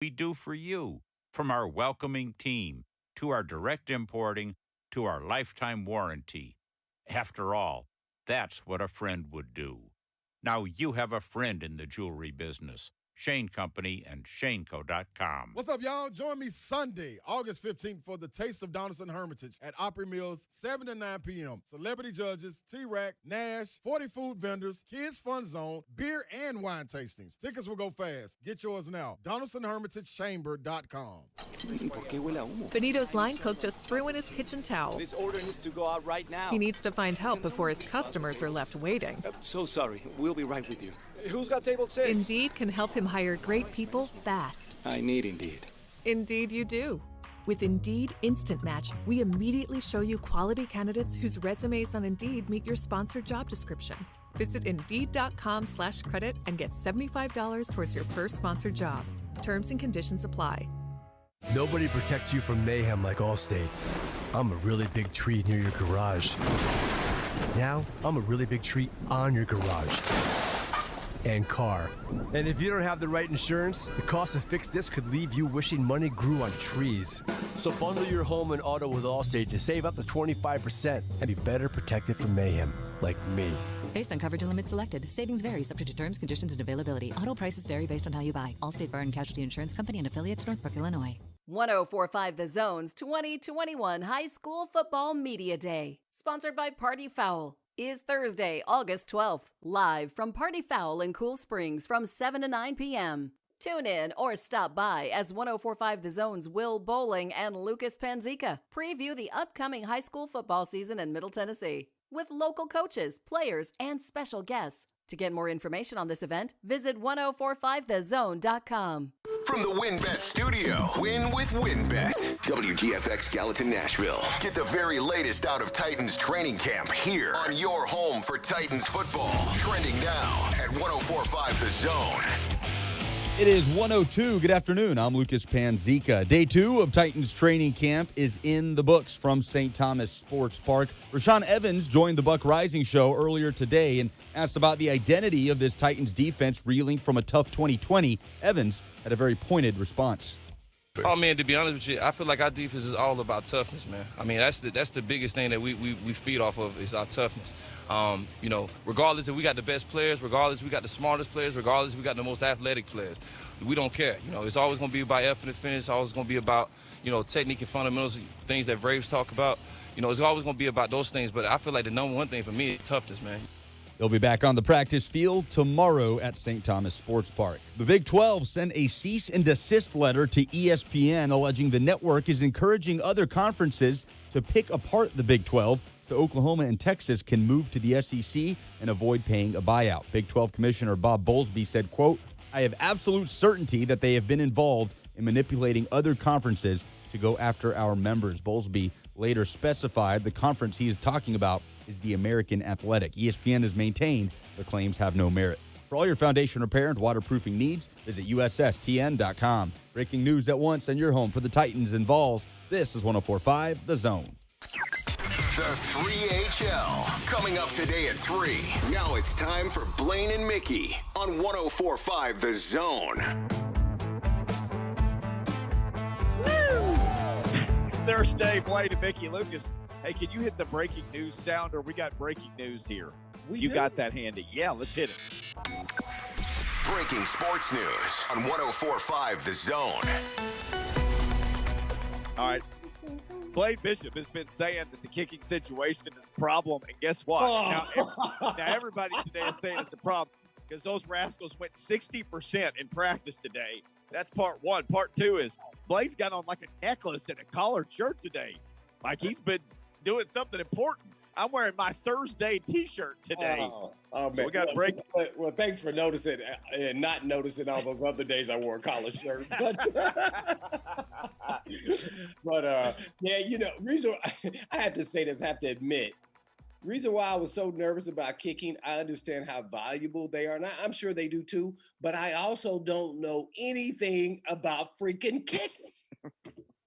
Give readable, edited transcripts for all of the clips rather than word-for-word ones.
we do for you, from our welcoming team to our direct importing to our lifetime warranty. After all, that's what a friend would do. Now you have a friend in the jewelry business. Shane Company and ShaneCo.com. What's up, y'all? Join me Sunday, August 15th for the Taste of Donaldson Hermitage at Opry Mills, 7 to 9 p.m. Celebrity judges, T-Rack, Nash, 40 food vendors, kids fun zone, beer and wine tastings. Tickets will go fast. Get yours now. DonaldsonHermitageChamber.com. Benito's line cook just threw in his kitchen towel. This order needs to go out right now. He needs to find help before his customers are left waiting. So sorry. We'll be right with you. Who's got table 6? Indeed can help him hire great people fast. I need Indeed. Indeed you do. With Indeed Instant Match, we immediately show you quality candidates whose resumes on Indeed meet your sponsored job description. Visit Indeed.com/credit and get $75 towards your first sponsored job. Terms and conditions apply. Nobody protects you from mayhem like Allstate. I'm a really big tree near your garage. Now, I'm a really big tree on your garage and car. And if you don't have the right insurance, the cost to fix this could leave you wishing money grew on trees. So bundle your home and auto with Allstate to save up to 25% and be better protected from mayhem, like me. Based on coverage and limits selected. Savings vary, subject to terms, conditions, and availability. Auto prices vary based on how you buy. Allstate Bar and Casualty Insurance Company and affiliates, Northbrook, Illinois. 1045 The Zone's 2021 High School Football Media Day, sponsored by Party Foul, is Thursday, August 12th, live from Party Foul in Cool Springs from 7 to 9 p.m. Tune in or stop by as 1045 The Zone's Will Bowling and Lucas Panzica preview the upcoming high school football season in Middle Tennessee with local coaches, players, and special guests. To get more information on this event, visit 1045thezone.com. From the WinBet studio, win with WinBet. WGFX Gallatin, Nashville. Get the very latest out of Titans training camp here on your home for Titans football. Trending now at 1045 The Zone. It is 1:02. Good afternoon. I'm Lucas Panzica. Day 2 of Titans training camp is in the books from St. Thomas Sports Park. Rashaan Evans joined the Buck Rising show earlier today and asked about the identity of this Titans defense reeling from a tough 2020. Evans had a very pointed response. Oh, man, to be honest with you, I feel like our defense is all about toughness, man. I mean, that's the biggest thing that we feed off of is our toughness. Regardless if we got the best players, regardless if we got the smartest players, regardless if we got the most athletic players, we don't care. It's always going to be about effort and finish. It's always going to be about, technique and fundamentals, things that Braves talk about. It's always going to be about those things. But I feel like the number one thing for me is toughness, man. They'll be back on the practice field tomorrow at St. Thomas Sports Park. The Big 12 sent a cease and desist letter to ESPN alleging the network is encouraging other conferences to pick apart the Big 12 so Oklahoma and Texas can move to the SEC and avoid paying a buyout. Big 12 Commissioner Bob Bowlesby said, quote, "I have absolute certainty that they have been involved in manipulating other conferences to go after our members." Bowlesby later specified the conference he is talking about is the American Athletic. ESPN has maintained the claims have no merit. For all your foundation repair and waterproofing needs, visit USSTN.com. Breaking news at once and your home for the Titans and Vols. This is 1045 The Zone. The 3HL coming up today at 3. Now it's time for Blaine and Mickey on 1045 The Zone. Thursday, Blaine and Mickey. Lucas, hey, can you hit the breaking news sounder? We got breaking news here. You got that handy. Yeah, let's hit it. Breaking sports news on 1045 The Zone. All right. Blaine Bishop has been saying that the kicking situation is a problem, and guess what? Now everybody today is saying it's a problem because those rascals went 60% in practice today. That's part one. Part two is Blaine's got on like a necklace and a collared shirt today. Like he's been doing something important. I'm wearing my Thursday T-shirt today. Oh, so man. we got to break. Well, thanks for noticing and not noticing all those other days I wore a collar shirt. But reason I have to say this, I have to admit, reason why I was so nervous about kicking, I understand how valuable they are. And I'm sure they do too, but I also don't know anything about freaking kicking.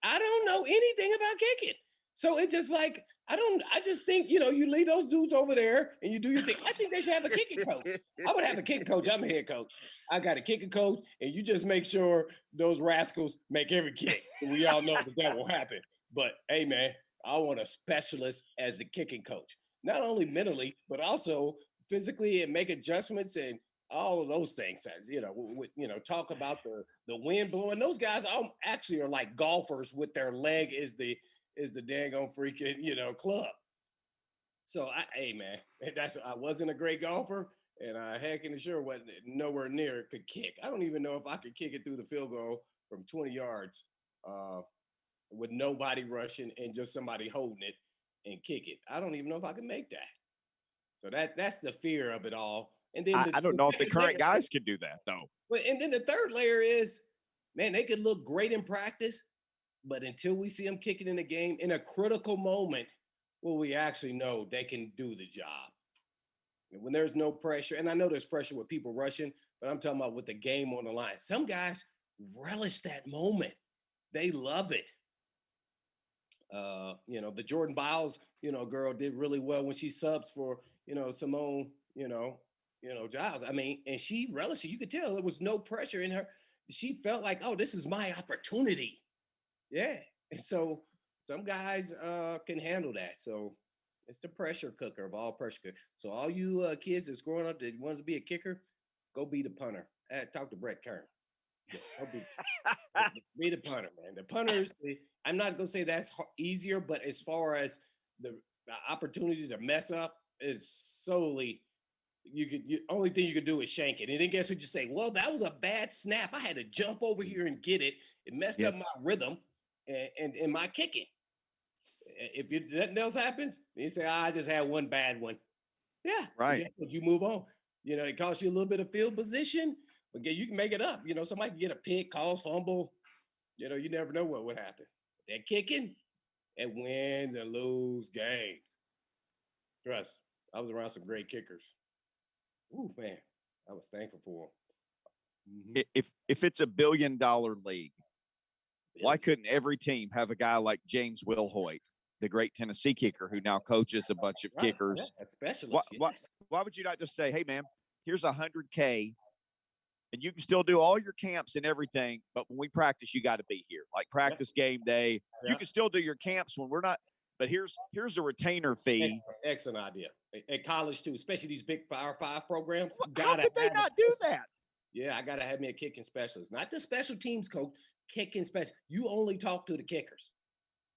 I don't know anything about kicking. So it's just like, I just think, you leave those dudes over there and you do your thing. I think they should have a kicking coach. I would have a kicking coach. I'm a head coach. I got a kicking coach, and you just make sure those rascals make every kick. We all know that will happen. But hey, man, I want a specialist as the kicking coach, not only mentally, but also physically, and make adjustments and all of those things. As talk about the wind blowing. Those guys all actually are like golfers with their leg is the dang on freaking club. So hey man, I wasn't a great golfer, and I heckin' sure wasn't nowhere near could kick. I don't even know if I could kick it through the field goal from 20 yards with nobody rushing and just somebody holding it and kick it. I don't even know if I can make that. So that's the fear of it all. And then I don't know if the current guys can do that though. But and then the third layer is, man, they could look great in practice, but until we see them kicking in the game in a critical moment, will we actually know they can do the job? And when there's no pressure, and I know there's pressure with people rushing, but I'm talking about with the game on the line. Some guys relish that moment. They love it. The Jordan Biles, girl did really well when she subs for, Simone, Giles. I mean, and she relished it. You could tell there was no pressure in her. She felt like, oh, this is my opportunity. Yeah. And so some guys can handle that. So it's the pressure cooker of all pressure cookers. So all you kids that's growing up that wanted to be a kicker, go be the punter. Talk to Brett Kern. Be the punter, man. The punters, I'm not going to say that's easier, but as far as the opportunity to mess up is solely, only thing you could do is shank it. And then guess what you say? Well, that was a bad snap. I had to jump over here and get it. It messed up my rhythm and my kicking. If nothing else happens, you say, I just had one bad one. Yeah. Right. You move on. It costs you a little bit of field position. But you can make it up. Somebody can get a pick, calls, fumble. You never know what would happen. That kicking, it wins and lose games. Trust, I was around some great kickers. Ooh, man, I was thankful for them. Mm-hmm. If it's $1 billion league, why couldn't every team have a guy like James Wilhoit, the great Tennessee kicker who now coaches a bunch of kickers? Yeah, a specialist. Why would you not just say, hey, man, here's $100K. And you can still do all your camps and everything, but when we practice, you got to be here. Like practice game day, you can still do your camps when we're not. But here's a retainer fee. Excellent idea. At college too, especially these big Power 5 programs. How could they not do that? Yeah, I gotta have me a kicking specialist, not the special teams coach. Kicking specialist. You only talk to the kickers.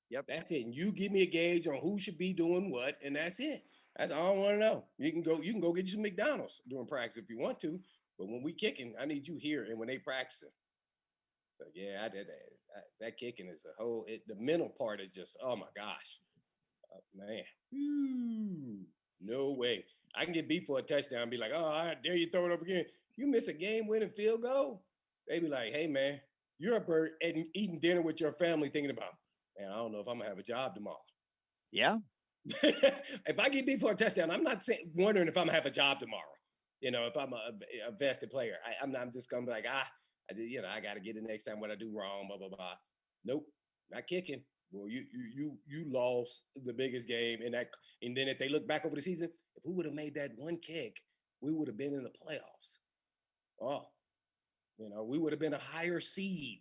Yep, that's it. And you give me a gauge on who should be doing what, and that's it. That's all I want to know. You can go get you some McDonald's during practice if you want to. But when we kicking, I need you here, and when they practicing. So yeah, I did that. That kicking is the mental part is just, oh my gosh, man, no way. I can get beat for a touchdown and be like, oh, I dare you throw it up again. You miss a game-winning field goal. They be like, hey man, you're up there and eating dinner with your family, thinking about, man, I don't know if I'm gonna have a job tomorrow. Yeah. If I get beat for a touchdown, I'm not wondering if I'm gonna have a job tomorrow. If I'm a vested player, I'm just gonna be like, I got to get it next time what I do wrong, blah, blah, blah. Nope, not kicking. Well, you lost the biggest game. And then if they look back over the season, if we would have made that one kick, we would have been in the playoffs. Oh, we would have been a higher seed.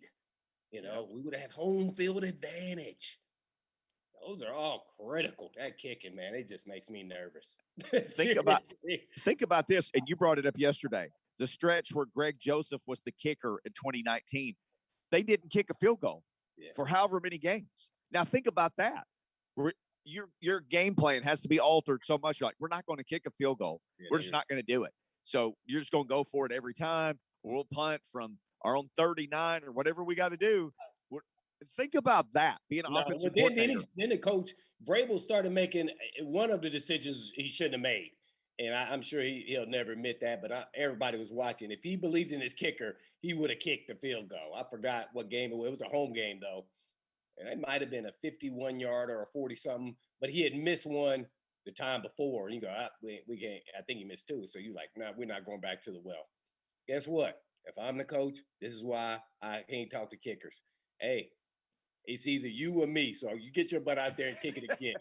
We would have had home field advantage. Those are all critical. That kicking, man, it just makes me nervous. Think about this, and you brought it up yesterday. The stretch where Greg Joseph was the kicker in 2019, they didn't kick a field goal for however many games. Now think about that. Your game plan has to be altered so much. Like, we're not going to kick a field goal. We're just not going to do it. So you're just going to go for it every time. We'll punt from our own 39 or whatever we got to do. Think about that, being an offensive coordinator. Then the coach, Vrabel, started making one of the decisions he shouldn't have made. And I'm sure he'll never admit that, but everybody was watching. If he believed in his kicker, he would have kicked the field goal. I forgot what game it was. It was a home game, though. And it might have been a 51-yarder or a 40-something, but he had missed one the time before. And you go, we can't. I think he missed two. So you're like, no, we're not going back to the well. Guess what? If I'm the coach, this is why I can't talk to kickers. Hey, It's either you or me. So you get your butt out there and kick it again.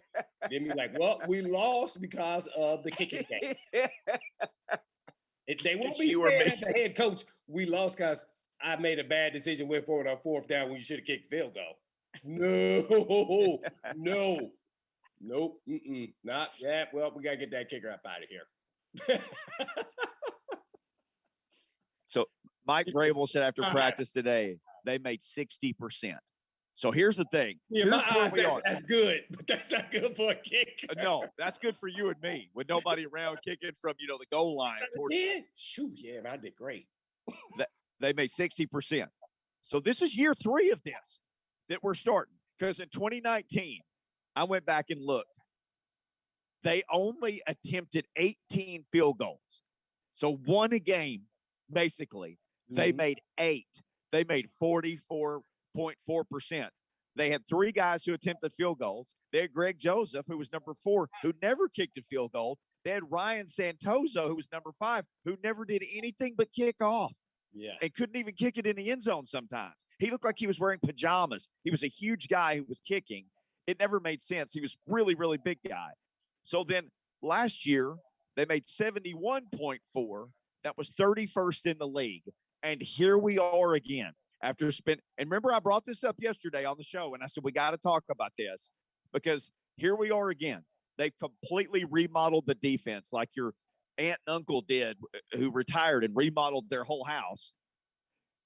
Then be like, well, we lost because of the kicking game. They won't be saying as a head coach, we lost because I made a bad decision, went forward on 4th down when you should have kicked field goal. No, no, nope, not yeah. Well, we gotta get that kicker up out of here. So Mike Vrabel said after practice today, they made 60%. So here's the thing. Yeah, my eyes, that's good, but that's not good for a kick. No, that's good for you and me with nobody around kicking from, the goal line. Shoot, yeah, I did great. They made 60%. So this is year 3 of this that we're starting. Because in 2019, I went back and looked. They only attempted 18 field goals. So 1 a game, basically. They made 8. They made 44.4%. They had 3 guys who attempted field goals. They had Greg Joseph, who was number 4, who never kicked a field goal. They had Ryan Santoso, who was number 5, who never did anything but kick off. Yeah. And couldn't even kick it in the end zone sometimes. He looked like he was wearing pajamas. He was a huge guy who was kicking. It never made sense. He was really, really big guy. So then last year, they made 71.4. That was 31st in the league. And here we are again. And remember, I brought this up yesterday on the show, and I said, we got to talk about this because here we are again. They completely remodeled the defense like your aunt and uncle did, who retired and remodeled their whole house.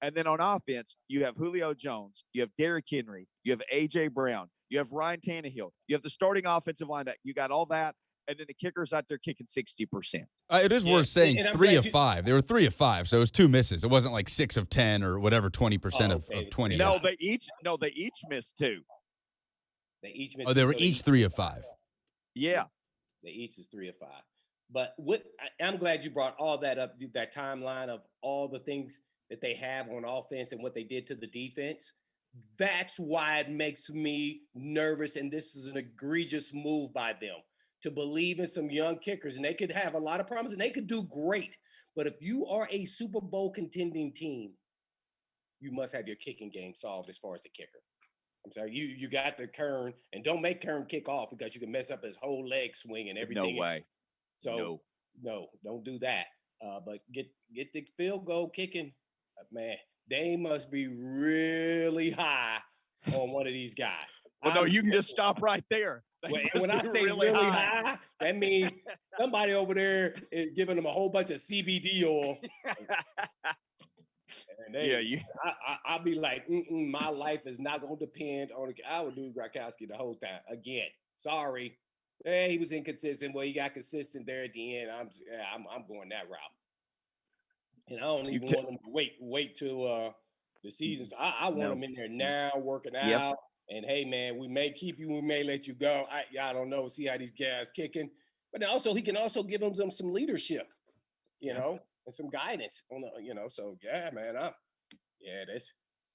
And then on offense, you have Julio Jones, you have Derrick Henry, you have A.J. Brown, you have Ryan Tannehill, you have the starting offensive line that you got all that. And then the kickers out there kicking 60%. It is worth saying 3 of 5. They were 3 of 5, so it was 2 misses. It wasn't like 6 of 10 or whatever, 20% of 20. No, they each missed 2. They each missed. Oh, they were each 3 of 5. Yeah, they each is 3 of 5. But I'm glad you brought all that up. That timeline of all the things that they have on offense and what they did to the defense. That's why it makes me nervous, and this is an egregious move by them. To believe in some young kickers, and they could have a lot of promise, and they could do great. But if you are a Super Bowl contending team, you must have your kicking game solved as far as the kicker. I'm sorry, you got the Kern, and don't make Kern kick off because you can mess up his whole leg swing and everything. No way. Else. So no, don't do that. But get the field goal kicking, man. They must be really high on one of these guys. Well, no, you can just stop right there. When I say really high, that means somebody over there is giving them a whole bunch of CBD oil. And I'll be like, my life is not going to depend on – I would do Gronkowski the whole time. Again, sorry. He was inconsistent. Well, he got consistent there at the end. I'm going that route. And I don't even want him to wait till the season. I want him in there now, working out. Yep. And hey, man, we may keep you, we may let you go. I don't know. See how these guys kicking, but then also he can also give them some leadership, and some guidance on the, So yeah, man, that's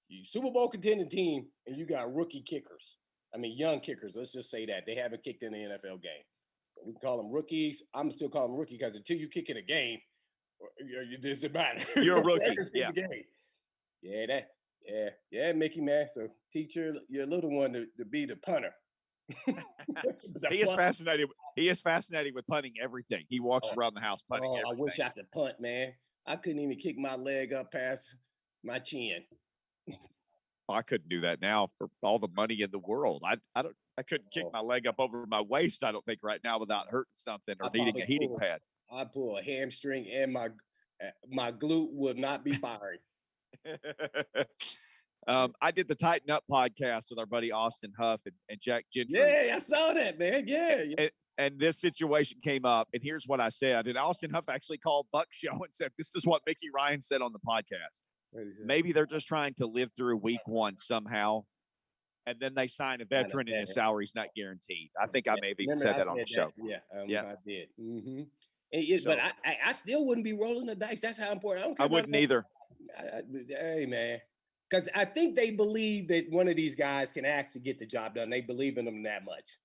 you Super Bowl contending team, and you got rookie kickers. I mean, young kickers. Let's just say that they haven't kicked in the NFL game. We can call them rookies. I'm still calling them rookie because until you kick in a game, it doesn't matter. You're a rookie. Yeah. Yeah, Mickey, man. So teach your little one to be the punter. He is fascinated with punting everything. He walks around the house punting everything. I wish I could punt, man. I couldn't even kick my leg up past my chin. I couldn't do that now for all the money in the world. I couldn't kick my leg up over my waist, I don't think, right now without hurting something or needing a heating pad. I pull a hamstring and my glute would not be firing. I did the Tighten Up podcast with our buddy Austin Huff and Jack Gentry. Yeah, I saw that, man. Yeah. And this situation came up, and here's what I said. And Austin Huff actually called Buck's show and said, this is what Mickey Ryan said on the podcast. Maybe they're just trying to live through week 1 somehow, and then they sign a veteran and his salary's not guaranteed. I think I maybe said that on the show. Yeah, I did. Mm-hmm. But I still wouldn't be rolling the dice. That's how important. I wouldn't either. Hey, man. Because I think they believe that one of these guys can actually get the job done. They believe in them that much.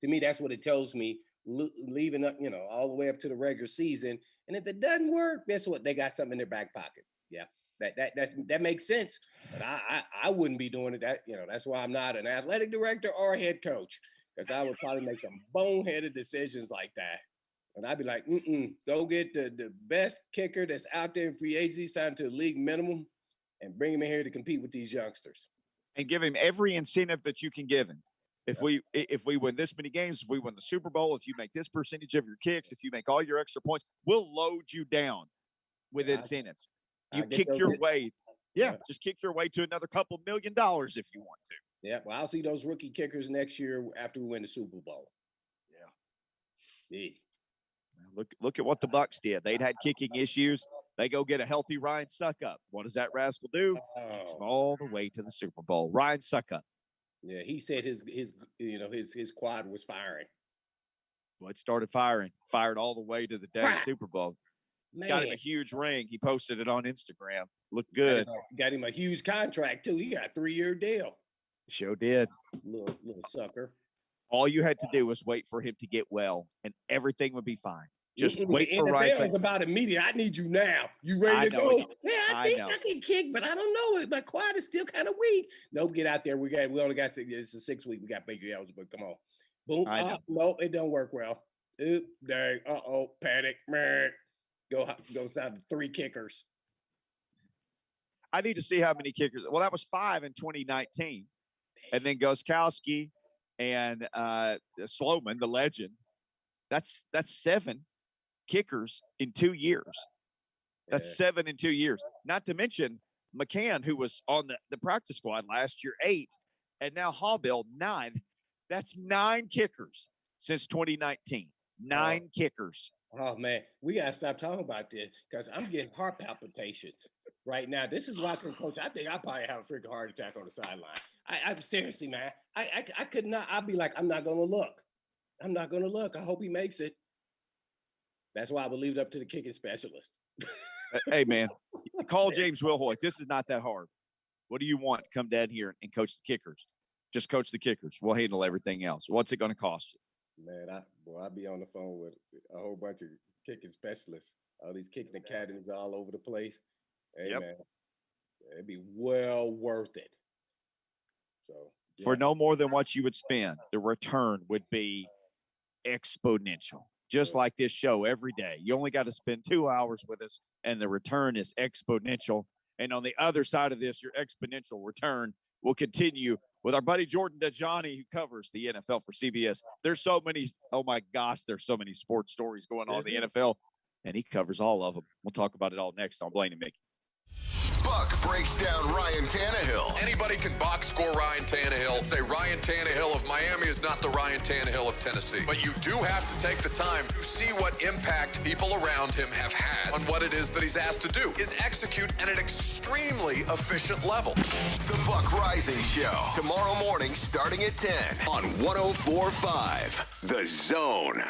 To me, that's what it tells me, leaving up, all the way up to the regular season. And if it doesn't work, guess what? They got something in their back pocket. Yeah, That makes sense. But I wouldn't be doing it. That's why I'm not an athletic director or head coach, because I would probably make some boneheaded decisions like that. And I'd be like, go get the best kicker that's out there in free agency, signed to the league minimum, and bring him in here to compete with these youngsters. And give him every incentive that you can give him. If we win this many games, if we win the Super Bowl, if you make this percentage of your kicks, if you make all your extra points, we'll load you down with incentives. You kick your way. Yeah, just kick your way to another couple $1 million if you want to. Yeah, well, I'll see those rookie kickers next year after we win the Super Bowl. Yeah. Look at what the Bucs did. They'd had kicking issues. They go get a healthy Ryan Suckup. What does that rascal do? Takes them all the way to the Super Bowl. Ryan Suckup. Yeah, he said his quad was firing. Well, it started firing. Fired all the way to the damn Super Bowl. Man. Got him a huge ring. He posted it on Instagram. Looked good. Got him a huge contract too. He got a 3-year deal. Sure did. Little sucker. All you had to do was wait for him to get well, and everything would be fine. Just wait for Ryan. It's about immediate. I need you now. You ready to go? Yeah, I think I can kick, but I don't know. My quad is still kind of weak. Nope, get out there. We only got it's a 6 week. We got Baker eligible. Come on. Boom. Nope, it don't work well. Oop, dang. Panic. Go down to 3 kickers. I need to see how many kickers. Well, that was 5 in 2019. And then Gostkowski and Sloman, the legend. That's 7 kickers in 2 years. That's 7 in 2 years. Not to mention McCann, who was on the practice squad last year, 8, and now Hawbill, 9. That's 9 kickers since 2019. 9 kickers. Oh, man, we got to stop talking about this because I'm getting heart palpitations right now. This is why, Coach, I think I probably have a freaking heart attack on the sideline. I'm seriously, man. I could not. I'd be like, I'm not going to look. I'm not going to look. I hope he makes it. That's why I would leave it up to the kicking specialist. Hey, man, call James Wilhoit. This is not that hard. What do you want? Come down here and coach the kickers. Just coach the kickers. We'll handle everything else. What's it going to cost you? Man, I'll be on the phone with a whole bunch of kicking specialists. All these kicking academies all over the place. Hey, man, it'd be well worth it. So for no more than what you would spend, the return would be exponential. Just like this show every day. You only got to spend 2 hours with us, and the return is exponential. And on the other side of this, your exponential return will continue with our buddy Jordan Dajani, who covers the NFL for CBS. There's so many, oh my gosh, there's so many sports stories going on in the NFL, and he covers all of them. We'll talk about it all next on Blaine and Mickey. Buck breaks down Ryan Tannehill. Anybody can box score Ryan Tannehill and say Ryan Tannehill of Miami is not the Ryan Tannehill of Tennessee. But you do have to take the time to see what impact people around him have had on what it is that he's asked to do, is execute at an extremely efficient level. The Buck Rising Show, tomorrow morning starting at 10 on 104.5 The Zone.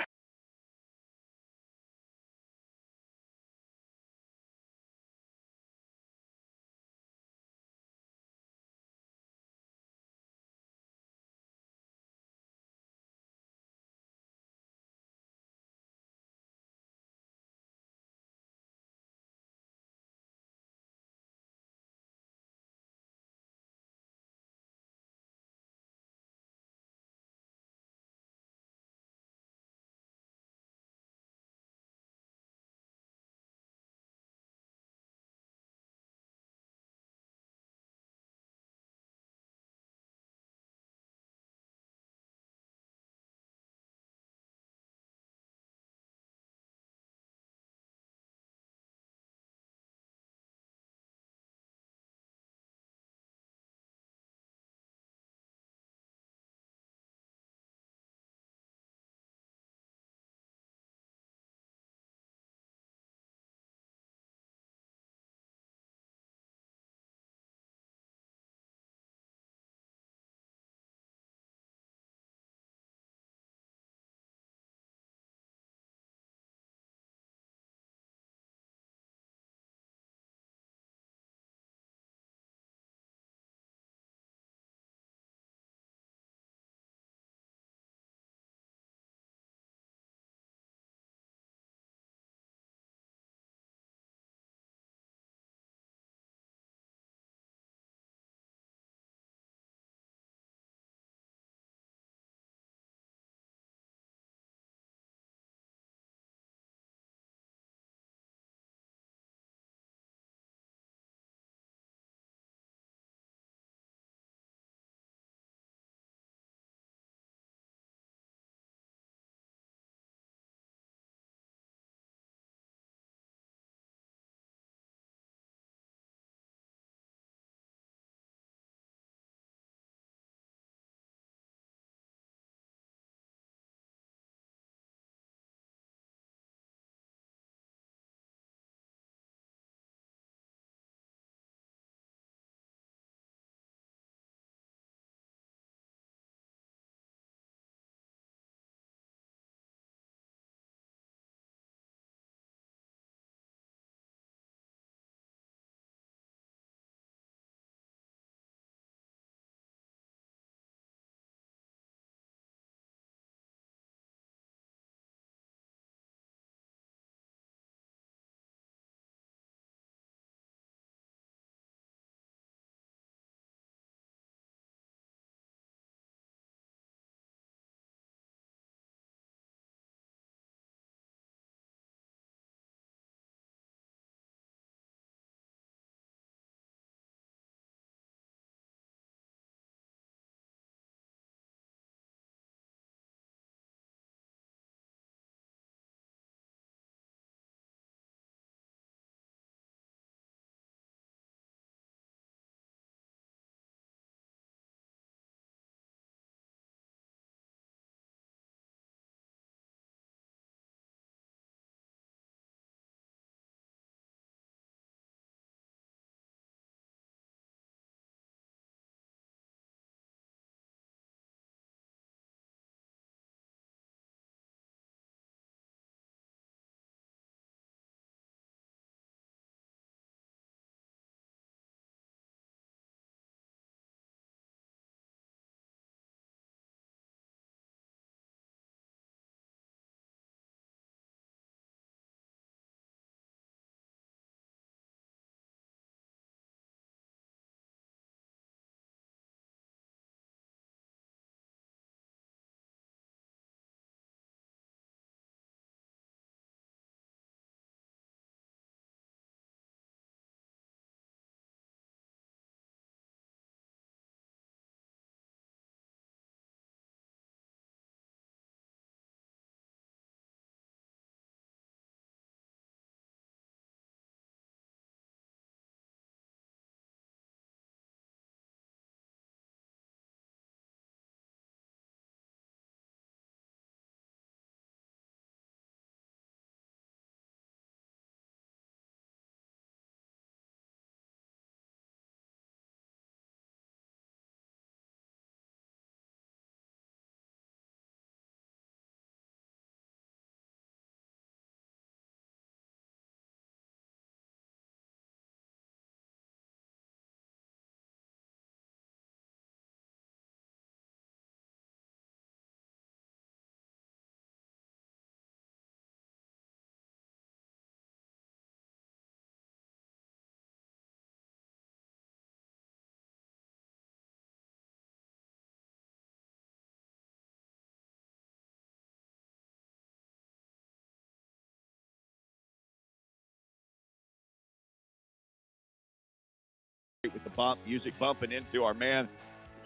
music bumping into our man,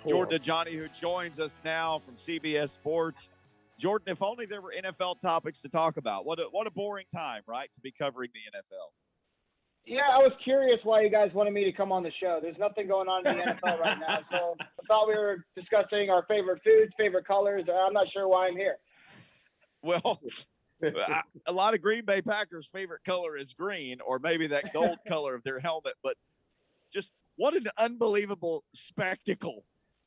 Jordan Dajani, who joins us now from CBS Sports. Jordan, if only there were NFL topics to talk about. What a boring time, right, to be covering the NFL. Yeah, I was curious why you guys wanted me to come on the show. There's nothing going on in the NFL right now, so I thought we were discussing our favorite foods, favorite colors. I'm not sure why I'm here. Well, a lot of Green Bay Packers' favorite color is green, or maybe that gold color of their helmet. But just what an unbelievable spectacle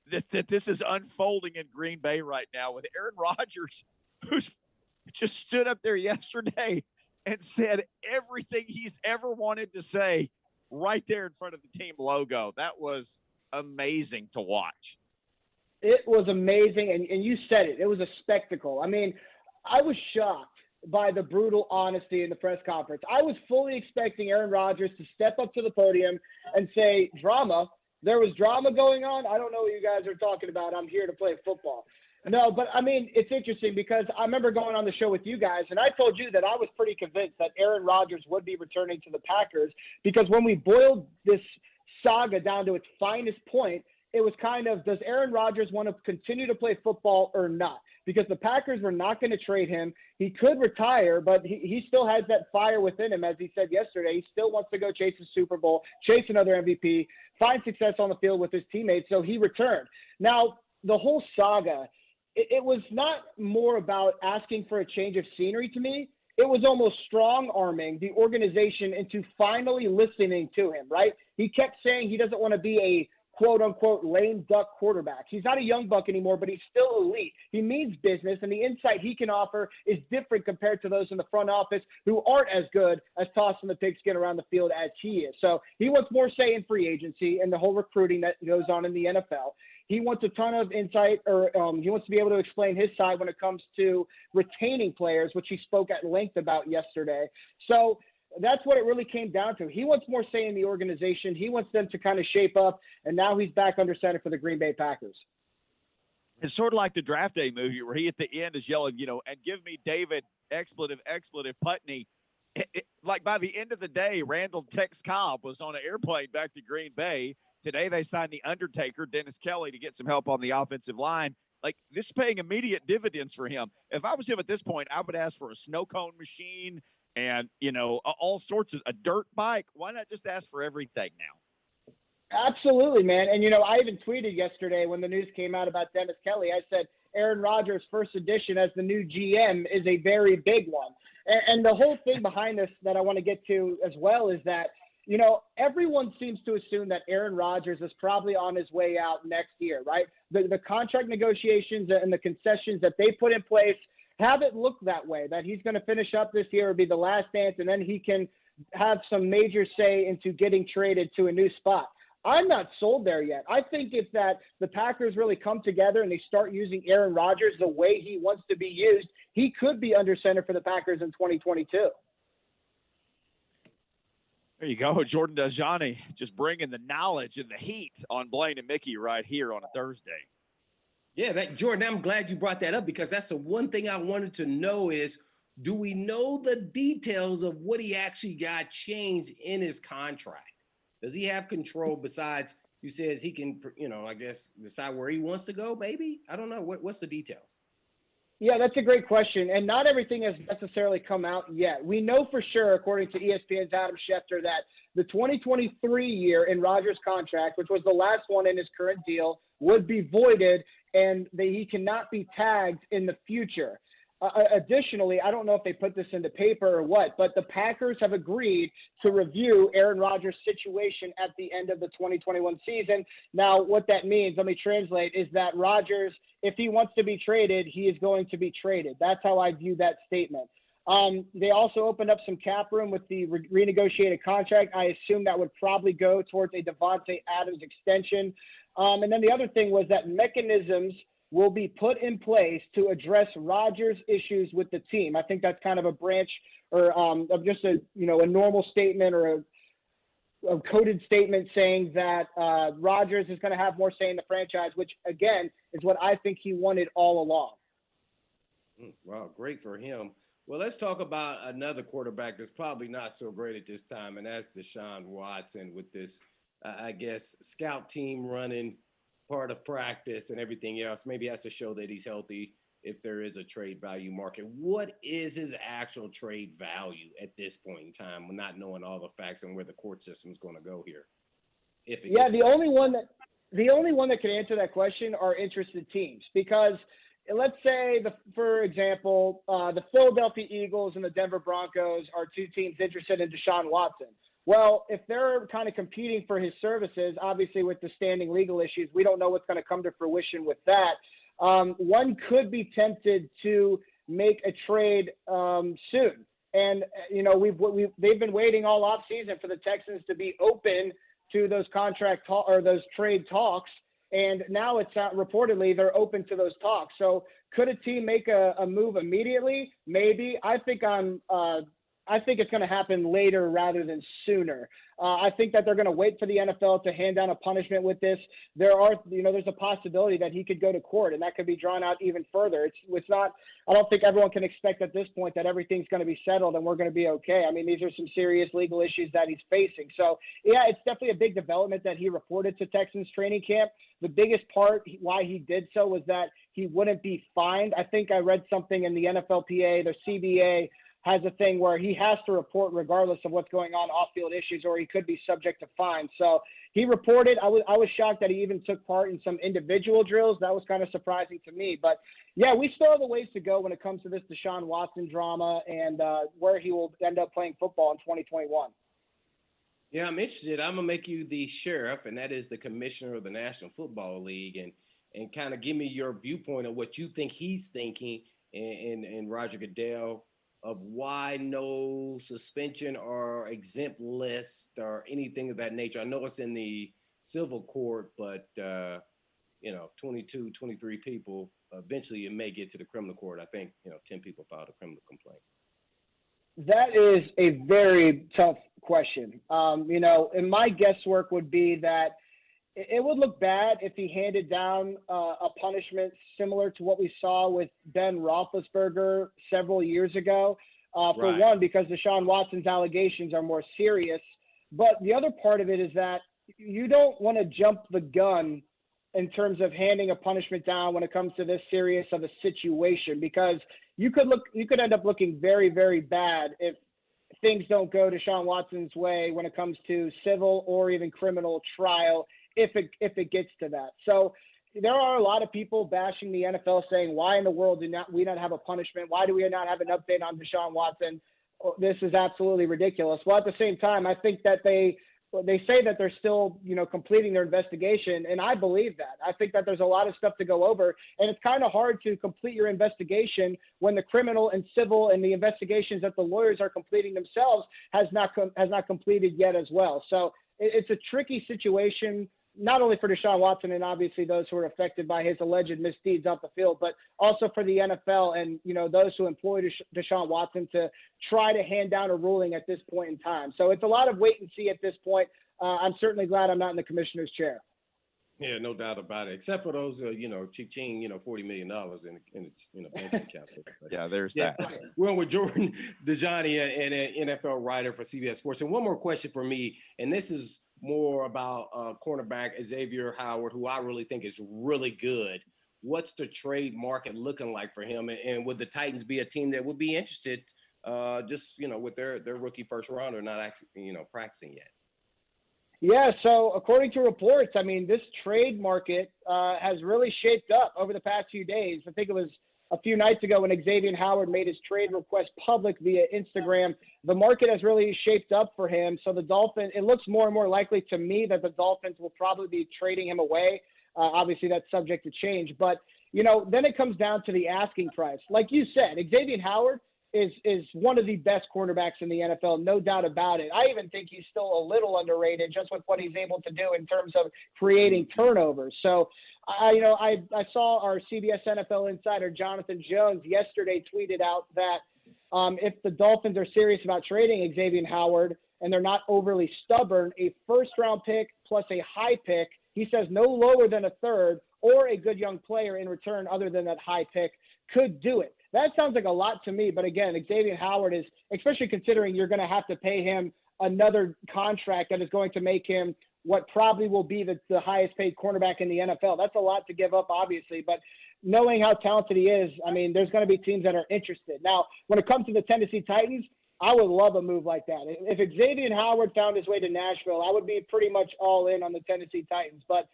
that this is unfolding in Green Bay right now with Aaron Rodgers, who's just stood up there yesterday and said everything he's ever wanted to say right there in front of the team logo. That was amazing to watch. It was amazing, and you said it. It was a spectacle. I mean, I was shocked by the brutal honesty in the press conference. I was fully expecting Aaron Rodgers to step up to the podium and say, drama. There was drama going on. I don't know what you guys are talking about. I'm here to play football. No, but I mean, it's interesting because I remember going on the show with you guys, and I told you that I was pretty convinced that Aaron Rodgers would be returning to the Packers because when we boiled this saga down to its finest point, it was kind of, does Aaron Rodgers want to continue to play football or not? Because the Packers were not going to trade him. He could retire, but he still has that fire within him, as he said yesterday. He still wants to go chase a Super Bowl, chase another MVP, find success on the field with his teammates, so he returned. Now, the whole saga, it was not more about asking for a change of scenery to me. It was almost strong-arming the organization into finally listening to him, right? He kept saying he doesn't want to be a quote-unquote lame duck quarterback. He's not a young buck anymore, but he's still elite. He means business, and the insight he can offer is different compared to those in the front office who aren't as good as tossing the pigskin around the field as he is. So he wants more say in free agency and the whole recruiting that goes on in the NFL. He wants a ton of insight, or he wants to be able to explain his side when it comes to retaining players, which he spoke at length about yesterday. So that's what it really came down to. He wants more say in the organization. He wants them to kind of shape up, and now he's back under center for the Green Bay Packers. It's sort of like the Draft Day movie where he at the end is yelling, and give me David, expletive, Putney. Like by the end of the day, Randall Tex Cobb was on an airplane back to Green Bay. Today they signed the Undertaker, Dennis Kelly, to get some help on the offensive line. Like, this is paying immediate dividends for him. If I was him at this point, I would ask for a snow cone machine and, all sorts of a dirt bike. Why not just ask for everything now? Absolutely, man. And, I even tweeted yesterday when the news came out about Dennis Kelly, I said Aaron Rodgers' first edition as the new GM is a very big one. And the whole thing behind this that I want to get to as well is that, everyone seems to assume that Aaron Rodgers is probably on his way out next year, right? The contract negotiations and the concessions that they put in place have it look that way, that he's going to finish up this year or be the last dance, and then he can have some major say into getting traded to a new spot. I'm not sold there yet. I think if that the Packers really come together and they start using Aaron Rodgers the way he wants to be used, he could be under center for the Packers in 2022. There you go. Jordan Dajani just bringing the knowledge and the heat on Blaine and Mickey right here on a Thursday. Yeah, Jordan, I'm glad you brought that up because that's the one thing I wanted to know is, do we know the details of what he actually got changed in his contract? Does he have control besides, you said he can, I guess, decide where he wants to go, maybe? I don't know. What's the details? Yeah, that's a great question. And not everything has necessarily come out yet. We know for sure, according to ESPN's Adam Schefter, that the 2023 year in Rodgers' contract, which was the last one in his current deal, would be voided and that he cannot be tagged in the future. Additionally, I don't know if they put this into paper or what, but the Packers have agreed to review Aaron Rodgers' situation at the end of the 2021 season. Now, what that means, let me translate, is that Rodgers, if he wants to be traded, he is going to be traded. That's how I view that statement. They also opened up some cap room with the renegotiated contract. I assume that would probably go towards a Devontae Adams extension. And then the other thing was that mechanisms will be put in place to address Rodgers' issues with the team. I think that's kind of a branch or of just a normal statement or a coded statement saying that Rodgers is going to have more say in the franchise, which again is what I think he wanted all along. Wow, great for him. Well, let's talk about another quarterback that's probably not so great at this time, and that's Deshaun Watson with this I guess, scout team running part of practice and everything else. Maybe has to show that he's healthy if there is a trade value market. What is his actual trade value at this point in time, not knowing all the facts and where the court system is going to go here? The only one that can answer that question are interested teams, because let's say, for example, the Philadelphia Eagles and the Denver Broncos are two teams interested in Deshaun Watson. Well, if they're kind of competing for his services, obviously with the standing legal issues, we don't know what's going to come to fruition with that. One could be tempted to make a trade soon. And, they've been waiting all offseason for the Texans to be open to those those trade talks. And now it's reportedly they're open to those talks. So could a team make a move immediately? Maybe. I think it's going to happen later rather than sooner. I think that they're going to wait for the NFL to hand down a punishment with this. There's a possibility that he could go to court, and that could be drawn out even further. It's not. I don't think everyone can expect at this point that everything's going to be settled and we're going to be okay. I mean, these are some serious legal issues that he's facing. So yeah, it's definitely a big development that he reported to Texans training camp. The biggest part why he did so was that he wouldn't be fined. I think I read something in the NFLPA, the CBA, has a thing where he has to report regardless of what's going on off-field issues, or he could be subject to fines. So he reported. I was shocked that he even took part in some individual drills. That was kind of surprising to me. But, yeah, we still have a ways to go when it comes to this Deshaun Watson drama and where he will end up playing football in 2021. Yeah, I'm interested. I'm going to make you the sheriff, and that is the commissioner of the National Football League, and kind of give me your viewpoint of what you think he's thinking and Roger Goodell, of why no suspension or exempt list or anything of that nature. I know it's in the civil court, but, 22, 23 people, eventually it may get to the criminal court. I think, 10 people filed a criminal complaint. That is a very tough question. And my guesswork would be that it would look bad if he handed down a punishment similar to what we saw with Ben Roethlisberger several years ago. For one, because Deshaun Watson's allegations are more serious. But the other part of it is that you don't want to jump the gun in terms of handing a punishment down when it comes to this serious of a situation, because you could end up looking very, very bad if things don't go Deshaun Watson's way when it comes to civil or even criminal trial, if it gets to that. So there are a lot of people bashing the NFL, saying, why in the world do we not have a punishment? Why do we not have an update on Deshaun Watson? This is absolutely ridiculous. Well, at the same time, I think that they say that they're still, completing their investigation, and I believe that. I think that there's a lot of stuff to go over, and it's kind of hard to complete your investigation when the criminal and civil and the investigations that the lawyers are completing themselves has not completed yet as well. So it's a tricky situation, not only for Deshaun Watson and obviously those who are affected by his alleged misdeeds off the field, but also for the NFL and, those who employ Deshaun Watson to try to hand down a ruling at this point in time. So it's a lot of wait and see at this point. I'm certainly glad I'm not in the commissioner's chair. Yeah, no doubt about it. Except for those, cha-ching, $40 million in the bank account. Yeah, there's that. We're on with Jordan Dajani, an NFL writer for CBS Sports. And one more question for me, and this is more about cornerback Xavier Howard, who I really think is really good. What's the trade market looking like for him? And would the Titans be a team that would be interested with their rookie first rounder not actually, practicing yet? Yeah, so according to reports, this trade market has really shaped up over the past few days. I think it was a few nights ago when Xavier Howard made his trade request public via Instagram. The market has really shaped up for him. So the Dolphins, it looks more and more likely to me that the Dolphins will probably be trading him away. Obviously, that's subject to change. But, then it comes down to the asking price. Like you said, Xavier Howard is one of the best cornerbacks in the NFL, no doubt about it. I even think he's still a little underrated just with what he's able to do in terms of creating turnovers. So, I saw our CBS NFL insider Jonathan Jones yesterday tweeted out that if the Dolphins are serious about trading Xavier Howard and they're not overly stubborn, a first-round pick plus a high pick, he says no lower than a third, or a good young player in return other than that high pick could do it. That sounds like a lot to me, but again, Xavier Howard is, especially considering you're going to have to pay him another contract that is going to make him what probably will be the highest paid cornerback in the NFL. That's a lot to give up, obviously, but knowing how talented he is, I mean, there's going to be teams that are interested. Now, when it comes to the Tennessee Titans, I would love a move like that. If Xavier Howard found his way to Nashville, I would be pretty much all in on the Tennessee Titans. But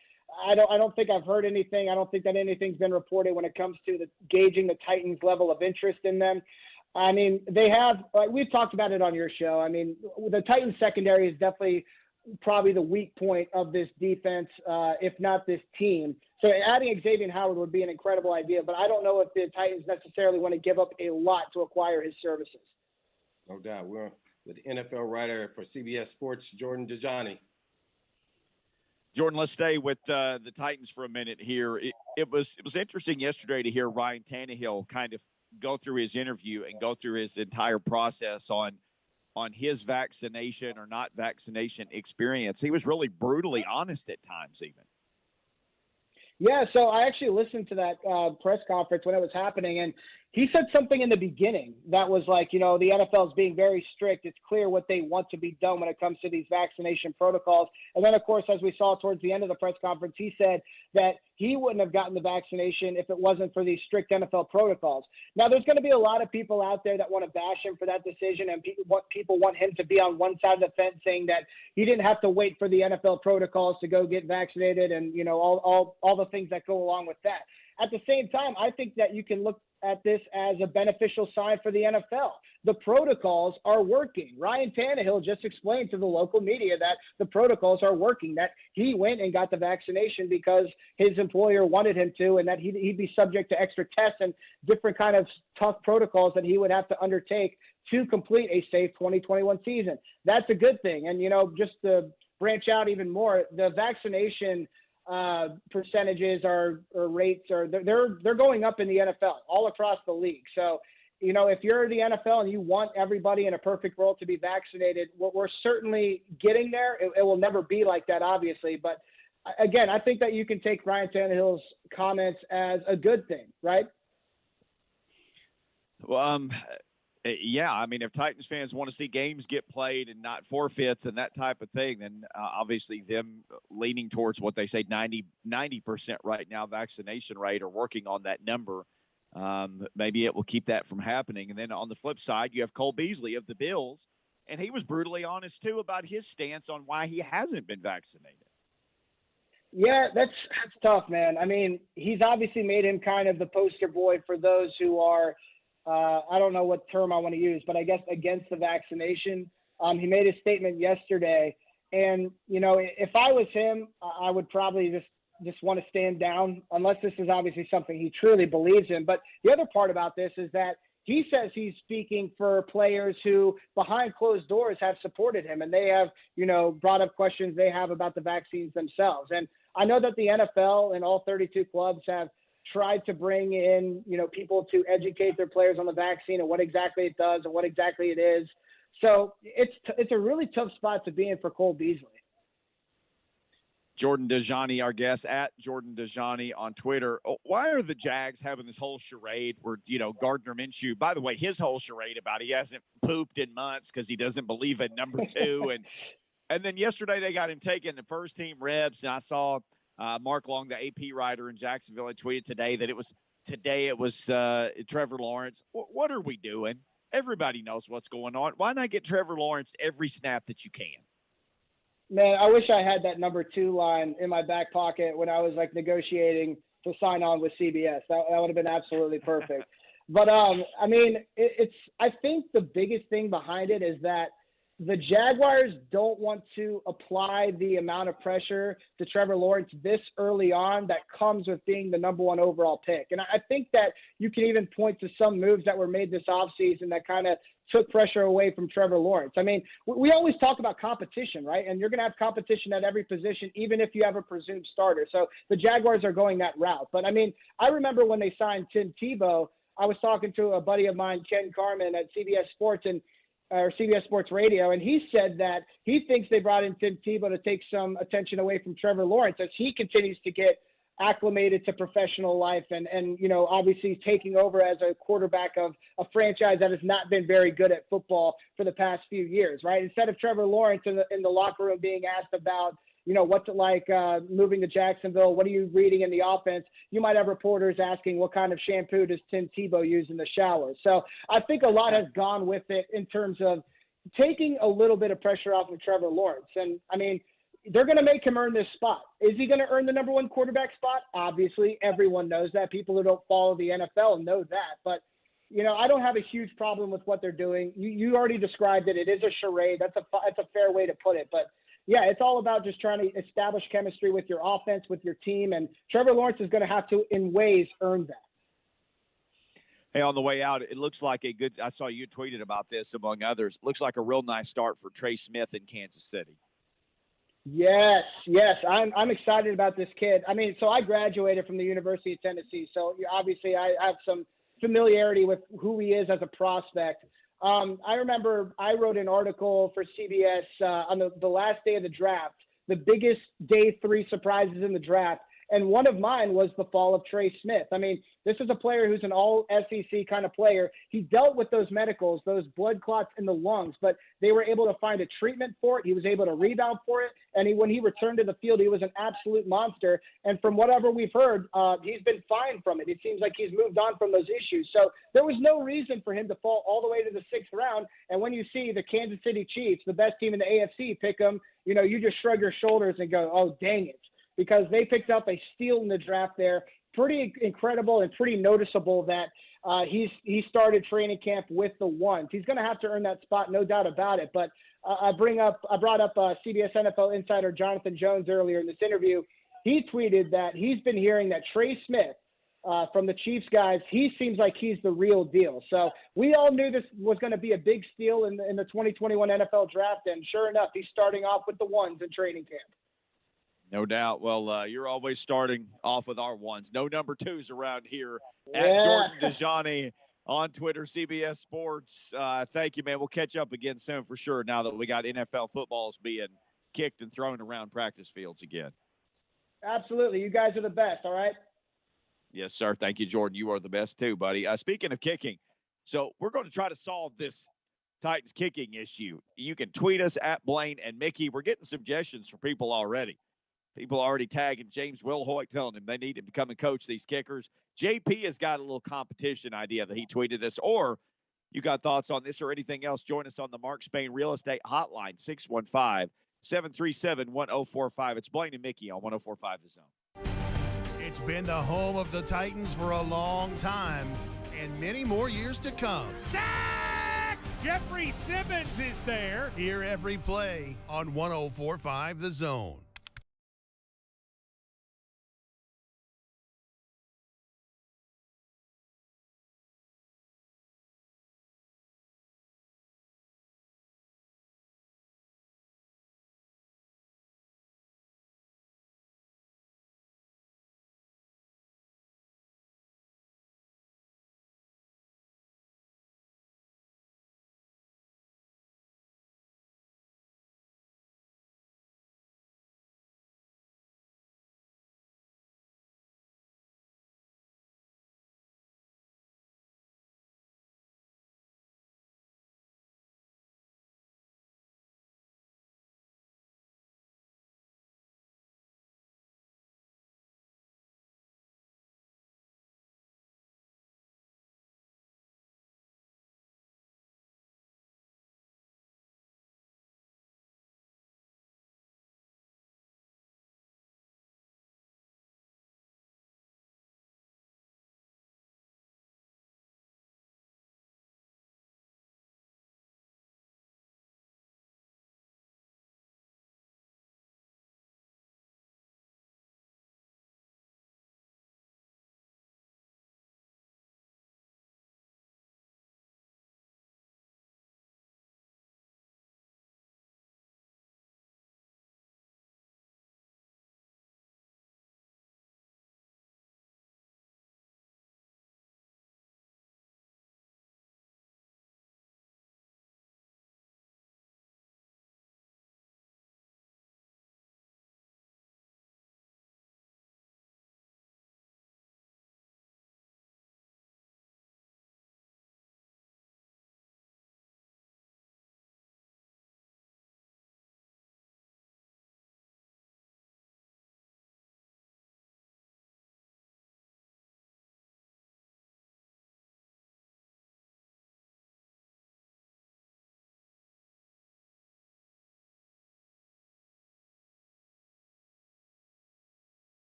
I don't think I've heard anything. I don't think that anything's been reported when it comes to gauging the Titans' level of interest in them. I mean, they have we've talked about it on your show. I mean, the Titans secondary is definitely probably the weak point of this defense, if not this team. So adding Xavier Howard would be an incredible idea, but I don't know if the Titans necessarily want to give up a lot to acquire his services. No doubt. We're with NFL writer for CBS Sports, Jordan Dajani. Jordan, let's stay with the Titans for a minute here. It was interesting yesterday to hear Ryan Tannehill kind of go through his interview and go through his entire process on his vaccination or not vaccination experience. He was really brutally honest at times even. Yeah, so I actually listened to that press conference when it was happening, and he said something in the beginning that was like, you know, the NFL is being very strict. It's clear what they want to be done when it comes to these vaccination protocols. And then, of course, as we saw towards the end of the press conference, he said that he wouldn't have gotten the vaccination if it wasn't for these strict NFL protocols. Now, there's going to be a lot of people out there that want to bash him for that decision, and people want him to be on one side of the fence saying that he didn't have to wait for the NFL protocols to go get vaccinated and, you know, all the things that go along with that. At the same time, I think that you can look at this as a beneficial sign for the NFL. The protocols are working. Ryan Tannehill just explained to the local media that the protocols are working, that he went and got the vaccination because his employer wanted him to, and that he'd be subject to extra tests and different kind of tough protocols that he would have to undertake to complete a safe 2021 season. That's a good thing. And, you know, just to branch out even more, the vaccination percentages or rates they're going up in the NFL all across the league. So, you know, if you're the NFL and you want everybody in a perfect world to be vaccinated, we're certainly getting there. It will never be like that, obviously. But again, I think that you can take Ryan Tannehill's comments as a good thing, right? Well, yeah, I mean, if Titans fans want to see games get played and not forfeits and that type of thing, then obviously them leaning towards what they say 90% right now vaccination rate or working on that number, maybe it will keep that from happening. And then on the flip side, you have Cole Beasley of the Bills, and he was brutally honest, too, about his stance on why he hasn't been vaccinated. Yeah, that's tough, man. I mean, he's obviously made him kind of the poster boy for those who are I don't know what term I want to use, but I guess against the vaccination. He made a statement yesterday, and, you know, if I was him, I would probably just want to stand down, unless this is obviously something he truly believes in. But the other part about this is that he says he's speaking for players who behind closed doors have supported him, and they have, you know, brought up questions they have about the vaccines themselves. And I know that the NFL and all 32 clubs have tried to bring in, you know, people to educate their players on the vaccine and what exactly it does and what exactly it is. So it's a really tough spot to be in for Cole Beasley. Jordan Dajani, our guest, at Jordan Dajani on Twitter. Why are the Jags having this whole charade where, you know, Gardner Minshew, by the way, his whole charade about he hasn't pooped in months because he doesn't believe in number 2. And then yesterday they got him taking the first team reps, and I saw Mark Long, the AP writer in Jacksonville, had tweeted today that it was Trevor Lawrence. What are we doing? Everybody knows what's going on. Why not get Trevor Lawrence every snap that you can? Man, I wish I had that number 2 line in my back pocket when I was like negotiating to sign on with CBS. That would have been absolutely perfect. But I mean, I think the biggest thing behind it is that the Jaguars don't want to apply the amount of pressure to Trevor Lawrence this early on that comes with being the number 1 overall pick. And I think that you can even point to some moves that were made this offseason that kind of took pressure away from Trevor Lawrence. I mean, we always talk about competition, right? And you're going to have competition at every position, even if you have a presumed starter. So the Jaguars are going that route. But, I mean, I remember when they signed Tim Tebow, I was talking to a buddy of mine, Ken Carman, at CBS Sports or CBS Sports Radio, and he said that he thinks they brought in Tim Tebow to take some attention away from Trevor Lawrence as he continues to get acclimated to professional life and you know, obviously taking over as a quarterback of a franchise that has not been very good at football for the past few years, right? Instead of Trevor Lawrence in the locker room being asked about, what's it like moving to Jacksonville? What are you reading in the offense? You might have reporters asking what kind of shampoo does Tim Tebow use in the shower. So I think a lot has gone with it in terms of taking a little bit of pressure off of Trevor Lawrence. And, I mean, they're going to make him earn this spot. Is he going to earn the number one quarterback spot? Obviously, everyone knows that. People who don't follow the NFL know that. But, I don't have a huge problem with what they're doing. You already described it. It is a charade. That's a fair way to put it. But, yeah, it's all about just trying to establish chemistry with your offense, with your team. And Trevor Lawrence is going to have to, in ways, earn that. Hey, on the way out, it looks like I saw you tweeted about this, among others. Looks like a real nice start for Trey Smith in Kansas City. Yes. I'm excited about this kid. I mean, so I graduated from the University of Tennessee, so obviously I have some familiarity with who he is as a prospect. I remember I wrote an article for CBS on the last day of the draft, the biggest day 3 surprises in the draft. And one of mine was the fall of Trey Smith. I mean, this is a player who's an all SEC kind of player. He dealt with those medicals, those blood clots in the lungs, but they were able to find a treatment for it. He was able to rebound for it. And when he returned to the field, he was an absolute monster. And from whatever we've heard, he's been fine from it. It seems like he's moved on from those issues. So there was no reason for him to fall all the way to the 6th round. And when you see the Kansas City Chiefs, the best team in the AFC, pick him, you just shrug your shoulders and go, oh, dang it. Because they picked up a steal in the draft there. Pretty incredible and pretty noticeable that he started training camp with the ones. He's going to have to earn that spot, no doubt about it. But I brought up CBS NFL insider Jonathan Jones earlier in this interview. He tweeted that he's been hearing that Trey Smith from the Chiefs guys, he seems like he's the real deal. So we all knew this was going to be a big steal in the 2021 NFL draft. And sure enough, he's starting off with the ones in training camp. No doubt. Well, you're always starting off with our ones. No number 2s around here. Yeah. At Jordan Dajani on Twitter, CBS Sports. Thank you, man. We'll catch up again soon for sure now that we got NFL footballs being kicked and thrown around practice fields again. Absolutely. You guys are the best, all right? Yes, sir. Thank you, Jordan. You are the best too, buddy. Speaking of kicking, so we're going to try to solve this Titans kicking issue. You can tweet us at Blaine and Mickey. We're getting suggestions from people already. People already tagging James Wilhoit, telling him they need him to come and coach these kickers. JP has got a little competition idea that he tweeted us. Or you got thoughts on this or anything else, join us on the Mark Spain Real Estate Hotline, 615-737-1045. It's Blaine and Mickey on 1045 The Zone. It's been the home of the Titans for a long time and many more years to come. Sack! Jeffrey Simmons is there. Hear every play on 1045 The Zone.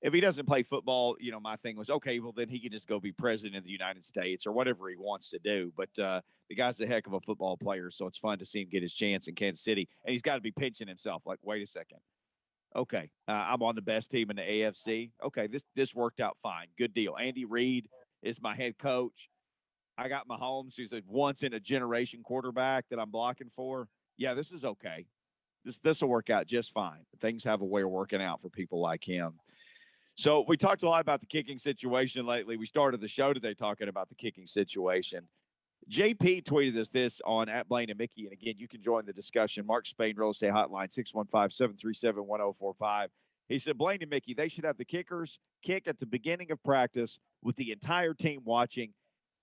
If he doesn't play football, my thing was, okay, well, then he can just go be president of the United States or whatever he wants to do. But the guy's a heck of a football player, so it's fun to see him get his chance in Kansas City. And he's got to be pinching himself like, wait a second. Okay, I'm on the best team in the AFC. Okay, this worked out fine. Good deal. Andy Reid is my head coach. I got Mahomes, who's a once-in-a-generation quarterback that I'm blocking for. Yeah, this is okay. This will work out just fine. Things have a way of working out for people like him. So we talked a lot about the kicking situation lately. We started the show today talking about the kicking situation. JP tweeted us this on @Blaine and Mickey. And again, you can join the discussion. Mark Spain, Real Estate Hotline, 615-737-1045. He said, Blaine and Mickey, they should have the kickers kick at the beginning of practice with the entire team watching.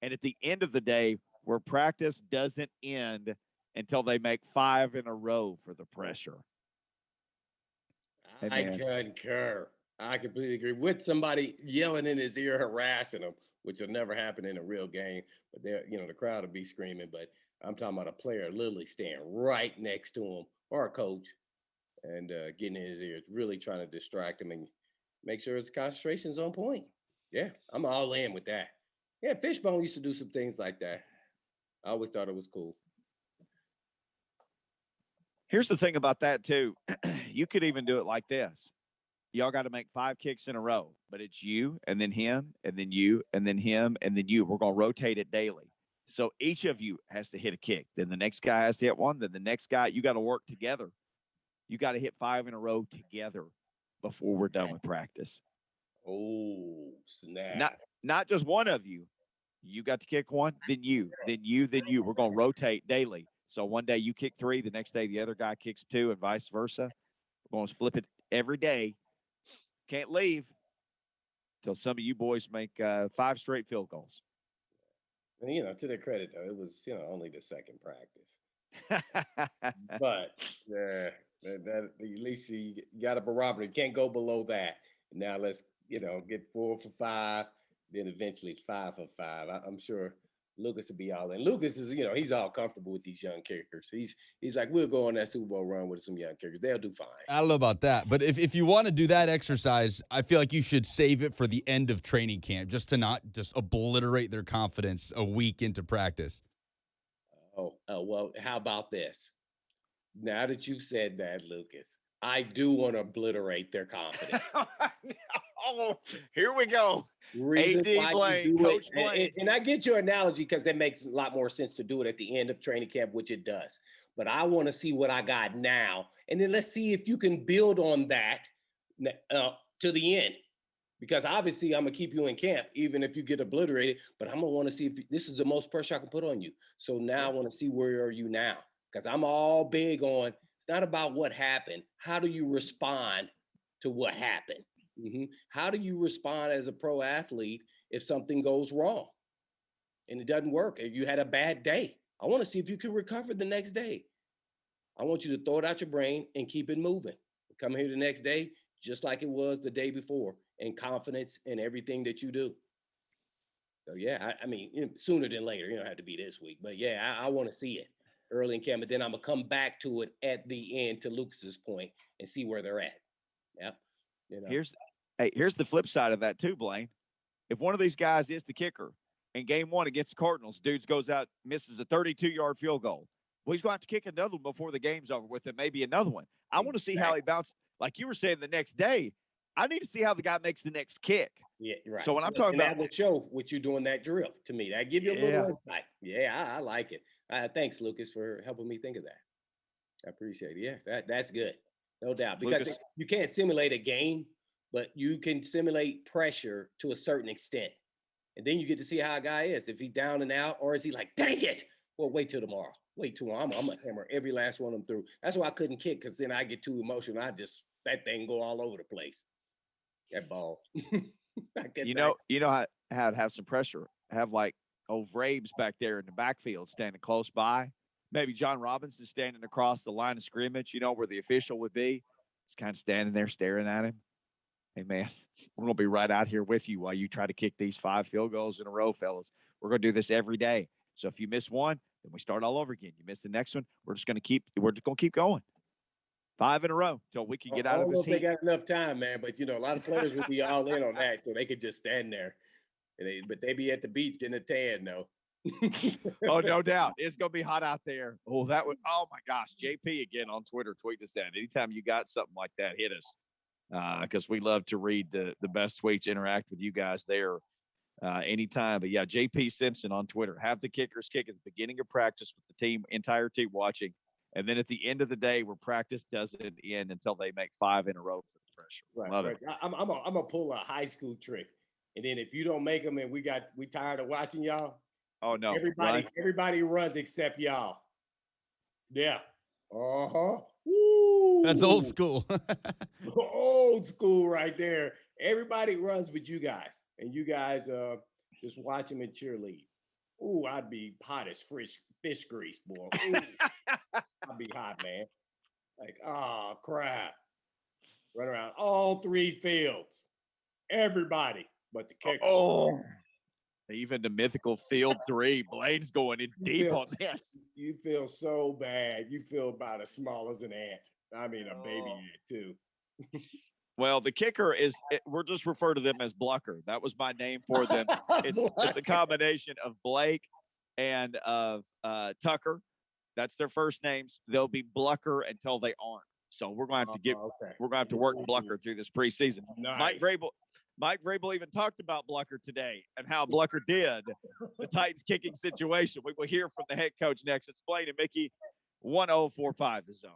And at the end of the day, where practice doesn't end until they make 5 in a row for the pressure. Hey, I concur. I completely agree with somebody yelling in his ear, harassing him, which will never happen in a real game. But the crowd will be screaming. But I'm talking about a player literally staying right next to him or a coach and getting in his ears, really trying to distract him and make sure his concentration's on point. Yeah, I'm all in with that. Yeah, Fishbone used to do some things like that. I always thought it was cool. Here's the thing about that, too. You could even do it like this. Y'all got to make 5 kicks in a row, but it's you and then him and then you and then him and then you. We're going to rotate it daily. So each of you has to hit a kick. Then the next guy has to hit one. Then the next guy, you got to work together. You got to hit 5 in a row together before we're done with practice. Oh, snap. Not just one of you. You got to kick one, then you, then you, then you. We're going to rotate daily. So one day you kick 3, the next day the other guy kicks 2, and vice versa. We're going to flip it every day. Can't leave until some of you boys make 5 straight field goals. And, to their credit, though, it was, only the second practice. But that at least you got a barometer. You can't go below that. Now let's, get 4 for 5, then eventually 5 for 5. I'm sure Lucas will be all in. Lucas is, he's all comfortable with these young kickers. He's like, we'll go on that Super Bowl run with some young kickers. They'll do fine. I don't know about that, but if you want to do that exercise, I feel like you should save it for the end of training camp, just to not just obliterate their confidence a week into practice. Oh, well, how about this? Now that you've said that, Lucas, I do want to obliterate their confidence. Oh, here we go. AD Blaine, Coach Blaine. And I get your analogy because that makes a lot more sense to do it at the end of training camp, which it does. But I want to see what I got now. And then let's see if you can build on that to the end. Because obviously I'm going to keep you in camp, even if you get obliterated. But I'm going to want to see if this is the most pressure I can put on you. So now I want to see where are you now? Because I'm all big on, it's not about what happened. How do you respond to what happened? Mm-hmm. How do you respond as a pro athlete if something goes wrong and it doesn't work? If you had a bad day, I want to see if you can recover the next day. I want you to throw it out your brain and keep it moving. Come here the next day, just like it was the day before, and confidence in everything that you do. So, yeah, I mean, sooner than later. You don't have to be this week. But, yeah, I want to see it early in camp. But then I'm going to come back to it at the end, to Lucas's point, and see where they're at. Yeah. Here's the flip side of that too, Blaine. If one of these guys is the kicker in game 1 against the Cardinals, dudes goes out, misses a 32-yard field goal. Well, he's going to have to kick another one before the game's over with, and maybe another one. I want to see how he bounces. Like you were saying the next day, I need to see how the guy makes the next kick. Yeah, right. So when I'm talking about, that will show what you're doing that drill to me. That give you a little insight. Yeah, I like it. Thanks, Lucas, for helping me think of that. I appreciate it. Yeah, that's good. No doubt. Because you can't simulate a game, but you can simulate pressure to a certain extent. And then you get to see how a guy is. If he's down and out, or is he like, dang it? Well, wait till tomorrow. Wait till tomorrow. I'm going to hammer every last one of them through. That's why I couldn't kick, because then I get too emotional. That thing go all over the place. That ball. you know how to have some pressure. Have like old Vrabes back there in the backfield standing close by. Maybe John Robinson standing across the line of scrimmage, where the official would be. Just kind of standing there staring at him. Hey, man, we're going to be right out here with you while you try to kick these 5 field goals in a row, fellas. We're going to do this every day. So if you miss one, then we start all over again. You miss the next one, we're just going to keep going. 5 in a row until we can get I out of don't know this if they heat. got enough time, man. But a lot of players would be all in on that, so they could just stand there. But they be at the beach getting a tan, though. Oh, no doubt. It's going to be hot out there. Oh, oh my gosh. JP again on Twitter tweeted us that. Anytime you got something like that, hit us. Because we love to read the best tweets, interact with you guys there anytime. But yeah, JP Simpson on Twitter. Have the kickers kick at the beginning of practice with the entire team watching. And then at the end of the day where practice doesn't end until they make 5 in a row for the pressure. Right, Love right. it. I'm gonna pull a high school trick. And then if you don't make them and we tired of watching y'all. Oh no. Everybody runs except y'all. Yeah. Uh-huh. That's old school. Old school right there. Everybody runs but you guys. And you guys just watch them and cheerlead. Ooh, I'd be hot as fish grease, boy. Ooh, I'd be hot, man. Like, oh crap. Run around all 3 fields. Everybody but the kicker. Oh. Even the mythical field 3. Blaine's going in deep on this. You feel so bad. You feel about as small as an ant. I mean, a baby ant, too. Well, the kicker we're just refer to them as Blucker. That was my name for them. It's a combination of Blake and of Tucker. That's their first names. They'll be Blucker until they aren't. So we're going to have to we're going to have to work Blucker through this preseason. Nice. Mike Vrabel even talked about Blucker today and how Blucker did the Titans kicking situation. We will hear from the head coach next. It's Blaine and Mickey, 1045 The Zone.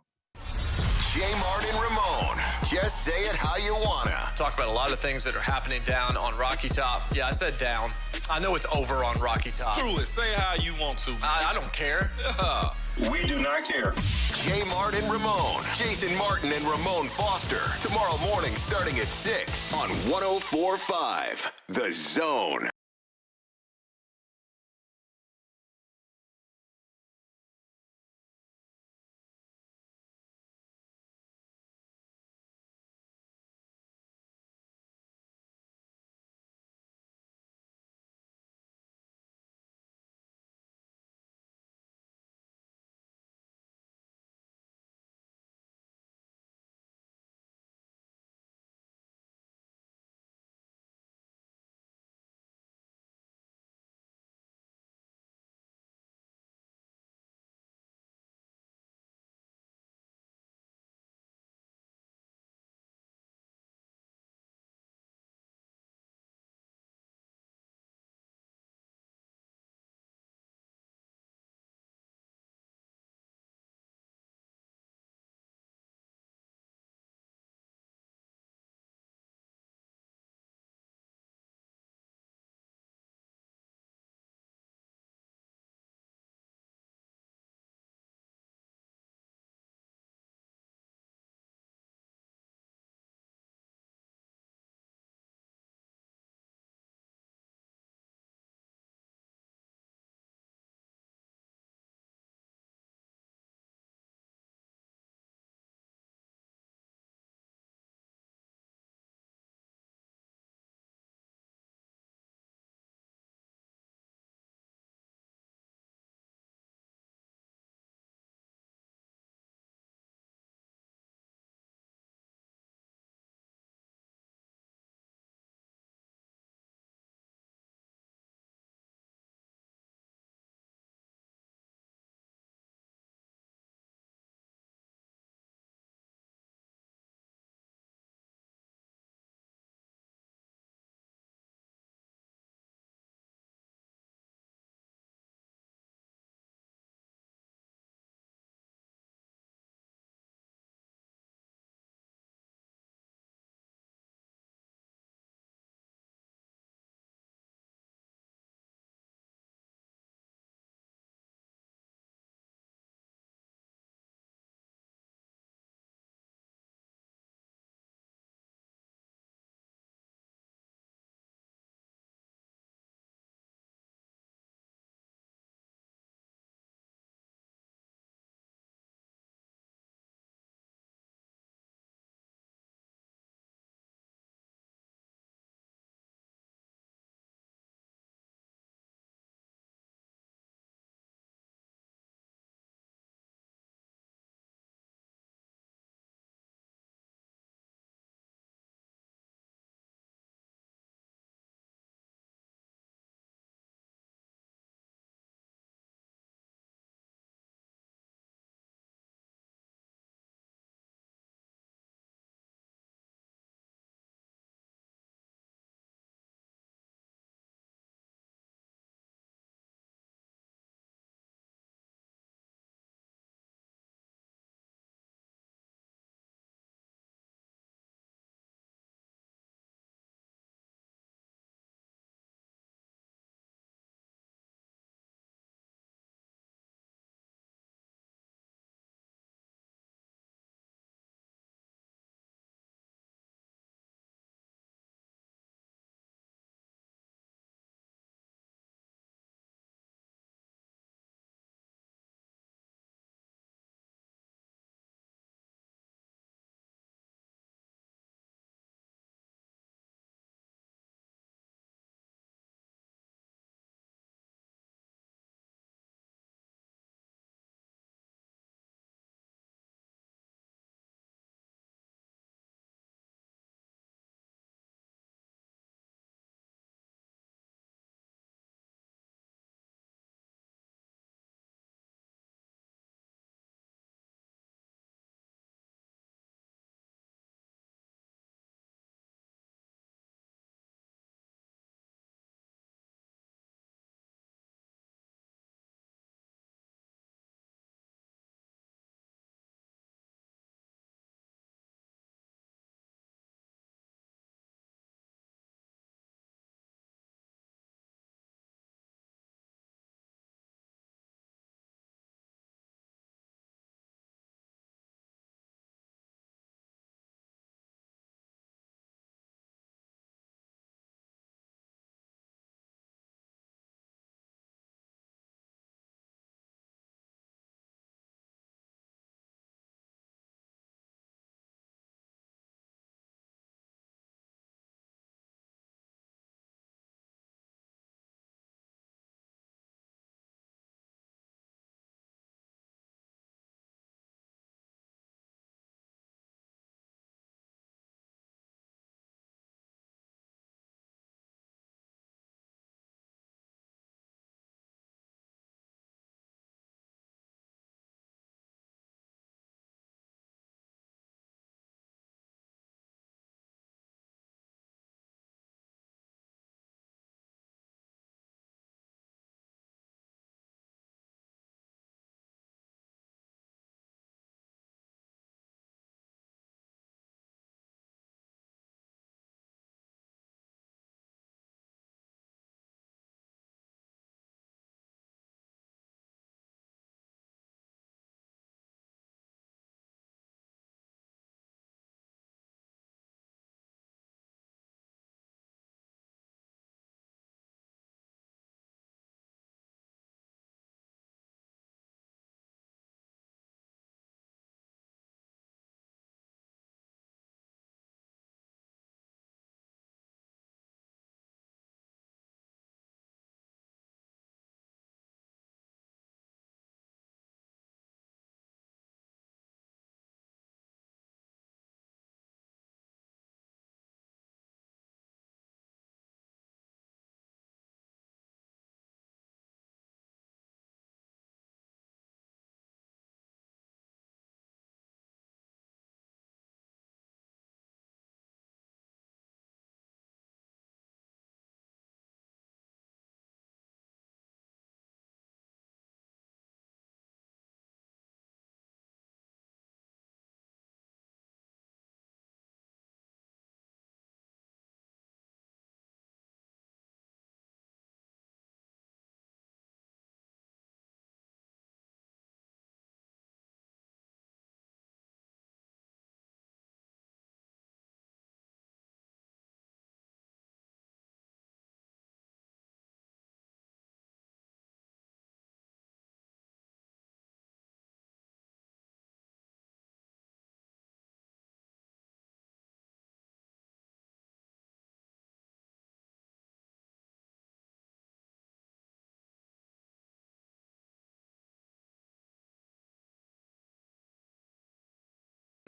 J. Martin Ramon. Just say it how you wanna. Talk about a lot of things that are happening down on Rocky Top. Yeah, I said down. I know it's over on Rocky Top. Screw it. Say it how you want to. I don't care. We do not care. J. Martin Ramon. Jason Martin and Ramon Foster. Tomorrow morning starting at 6 on 1045 The Zone.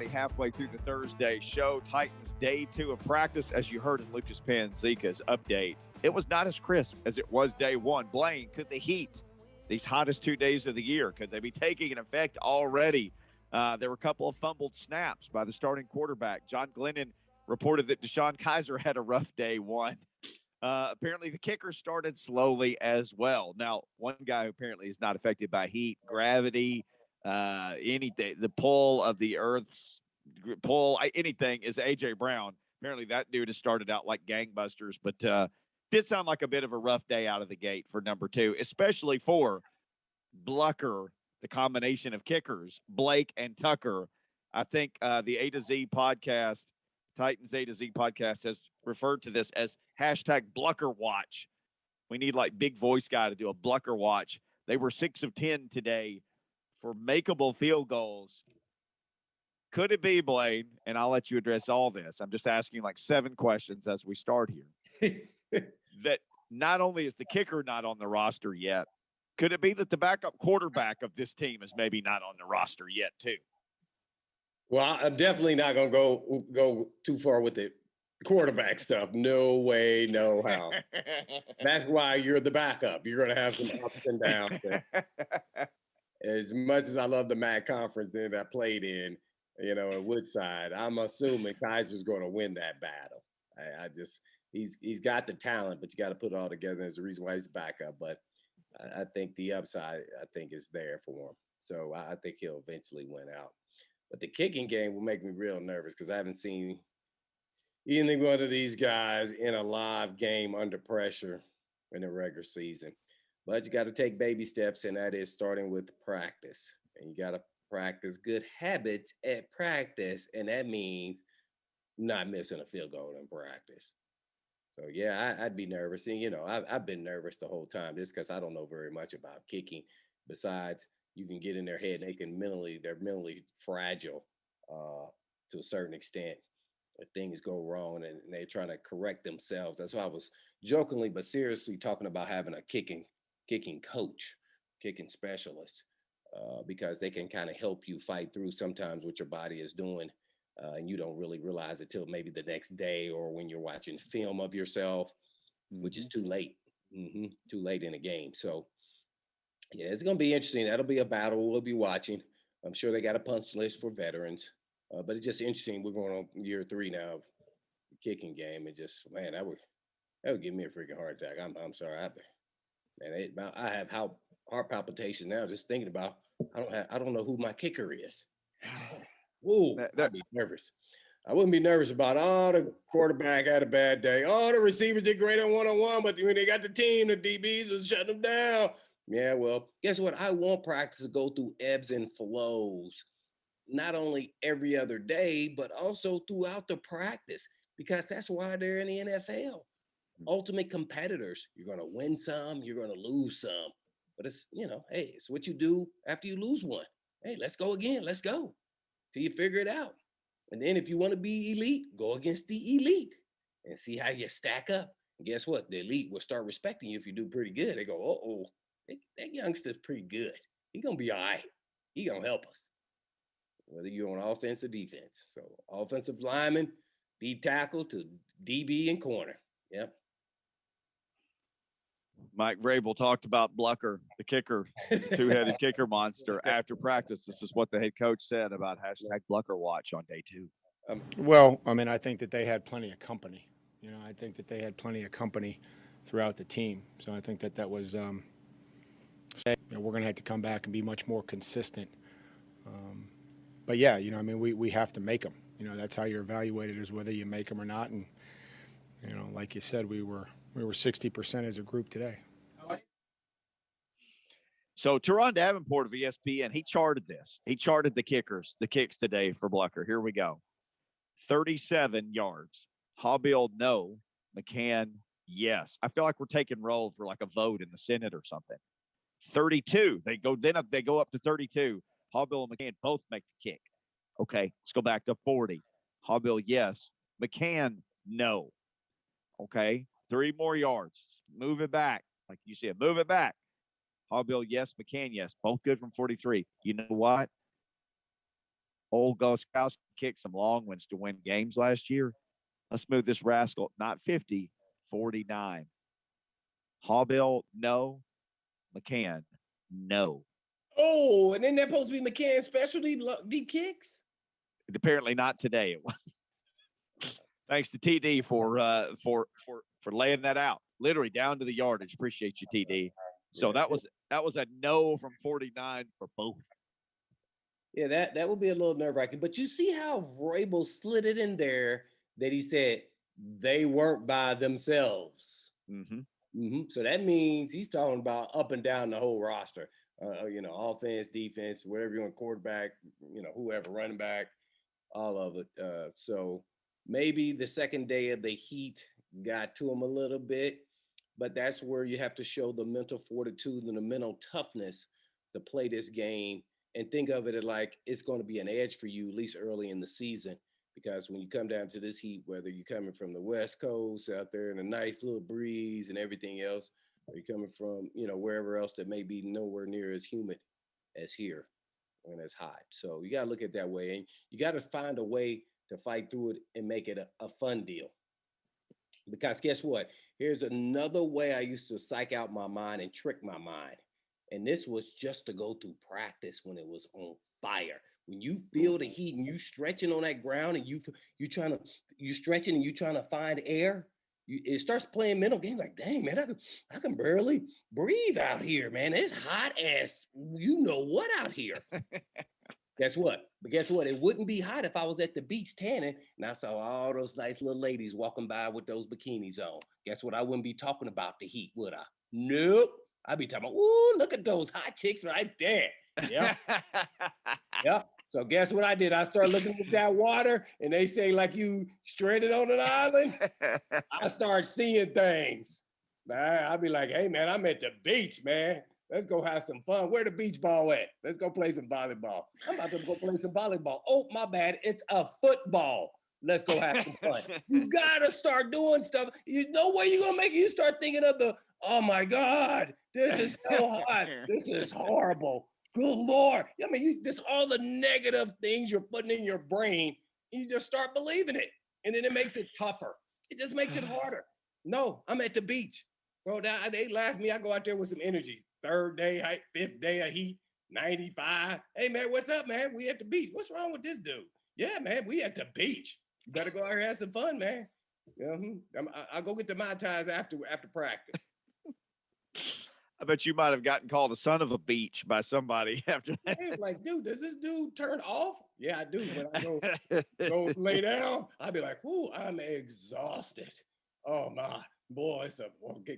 already halfway through the Thursday show. Titans day 2 of practice, as you heard in Lucas Panzica's update. It was not as crisp as it was day 1. Blaine, could the heat, these hottest 2 days of the year, could they be taking an effect already? There were a couple of fumbled snaps by the starting quarterback. John Glennon reported that Deshaun Kaiser had a rough day 1. Apparently, the kicker started slowly as well. Now, one guy who apparently is not affected by heat, gravity, anything, the pull of the Earth's pull, anything, is A.J. Brown. Apparently, that dude has started out like gangbusters, but did sound like a bit of a rough day out of the gate for number 2, especially for Blucker, the combination of kickers, Blake and Tucker. I think the A to Z podcast, Titans A to Z podcast, has referred to this as hashtag Blucker Watch. We need like big voice guy to do a Blucker Watch. They were 6 of 10 today for makeable field goals. Could it be, Blaine? And I'll let you address all this. I'm just asking like 7 questions as we start here. That not only is the kicker not on the roster yet, could it be that the backup quarterback of this team is maybe not on the roster yet too? Well, I'm definitely not going to go too far with the quarterback stuff. No way, no how. That's why you're the backup. You're going to have some ups and downs. As much as I love the MAC conference that I played in, at Woodside, I'm assuming Kaiser's going to win that battle. He's got the talent, but you got to put it all together. There's a reason why he's backup, but I think the upside, is there for him. So I think he'll eventually win out. But the kicking game will make me real nervous because I haven't seen any one of these guys in a live game under pressure in the regular season. But you got to take baby steps, and that is starting with practice. And you got to practice good habits at practice, and that means not missing a field goal in practice. So, yeah, I'd be nervous. And, I've been nervous the whole time just because I don't know very much about kicking. Besides, you can get in their head and they're mentally fragile to a certain extent. If things go wrong and they're trying to correct themselves. That's why I was jokingly but seriously talking about having a kicking coach, kicking specialist, because they can kind of help you fight through sometimes what your body is doing. And you don't really realize it till maybe the next day or when you're watching film of yourself, which is too late. Too late in the game. So, yeah, it's going to be interesting. That'll be a battle we'll be watching. I'm sure they got a punch list for veterans. But it's just interesting. We're going on year 3 now, kicking game. And just, man, that would give me a freaking heart attack. I'm sorry. I have heart palpitations now just thinking about I don't know who my kicker is. Ooh, I'd be nervous. I wouldn't be nervous about, the quarterback had a bad day. The receivers did great on one-on-one, but when they got the team, the DBs was shutting them down. Yeah, well, guess what? I want practice to go through ebbs and flows, not only every other day, but also throughout the practice, because that's why they're in the NFL. Ultimate competitors. You're going to win some, you're going to lose some. But it's, hey, it's what you do after you lose one. Hey, let's go again. Let's go till you figure it out. And then if you want to be elite, go against the elite and see how you stack up. And guess what? The elite will start respecting you if you do pretty good. They go, that youngster's pretty good. He's going to be all right. He's going to help us, whether you're on offense or defense. So offensive lineman, D tackle to DB and corner. Yep. Mike Vrabel talked about Blucker, the kicker, the 2-headed kicker monster, after practice. This is what the head coach said about hashtag Blucker Watch on day 2. Well, I think that they had plenty of company. I think that they had plenty of company throughout the team. So I think that was we're going to have to come back and be much more consistent. But yeah, we have to make them. That's how you're evaluated, is whether you make them or not. And like you said, we were 60% as a group today. So Teron Davenport of ESPN, he charted this. He charted the kicks today for Blucker. Here we go. 37 yards. Hobbill, no. McCann, yes. I feel like we're taking roll for like a vote in the Senate or something. 32. They go up to 32. Hobbill and McCann both make the kick. Okay, let's go back to 40. Hobbill, yes. McCann, no. Okay, 3 more yards. Move it back. Like you said, move it back. Hobbill, yes. McCann, yes. Both good from 43. You know what? Old Goskowski kicked some long ones to win games last year. Let's move this rascal, not 50, 49. Hawbill, no. McCann, no. Oh, and then they're supposed to be McCann's specialty deep kicks? Apparently not today. It was. Thanks to TD for laying that out. Literally down to the yardage. Appreciate you, TD. So that was a no from 49 for both. Yeah, that would be a little nerve-wracking. But you see how Vrabel slid it in there that he said they weren't by themselves. So that means he's talking about up and down the whole roster. Offense, defense, whatever you want, quarterback, whoever, running back, all of it. So maybe the second day of the heat got to him a little bit, but that's where you have to show the mental fortitude and the mental toughness to play this game and think of it like it's going to be an edge for you, at least early in the season. Because when you come down to this heat, whether you're coming from the West Coast out there in a nice little breeze and everything else, or you're coming from, wherever else that may be nowhere near as humid as here and as hot. So you got to look at it that way. And you got to find a way to fight through it and make it a fun deal. Because guess what? Here's another way I used to psych out my mind and trick my mind. And this was just to go through practice when it was on fire. When you feel the heat and you stretching on that ground and you stretching and you trying to find air, it starts playing mental games like, dang, man, I can barely breathe out here, man. It's hot as you know what out here. Guess what? But guess what? It wouldn't be hot if I was at the beach tanning and I saw all those nice little ladies walking by with those bikinis on. Guess what? I wouldn't be talking about the heat, would I? Nope. I'd be talking about, ooh, look at those hot chicks right there. Yeah. Yeah. So guess what I did? I started looking at that water and they say like you stranded on an island. I start seeing things. Man, I'd be like, hey, man, I'm at the beach, man. Let's go have some fun. Where the beach ball at? Let's go play some volleyball. I'm about to go play some volleyball. Oh, my bad. It's a football. Let's go have some fun. You got to start doing stuff. You know where you're going to make it? You start thinking of oh, my God, this is so hot. This is horrible. Good Lord. I mean, just all the negative things you're putting in your brain, you just start believing it. And then it makes it tougher. It just makes it harder. No, I'm at the beach. Bro, they laugh at me. I go out there with some energy. Third day, fifth day of heat, 95. Hey, man, what's up, man? We at the beach. What's wrong with this dude? Yeah, man, we at the beach. You better go out here and have some fun, man. I'll go get the Mai Tais after practice. I bet you might have gotten called the son of a beach by somebody after that. Hey, like, dude, does this dude turn off? Yeah, I do. When I go lay down, I'd be like, "Ooh, I'm exhausted. Oh my boy,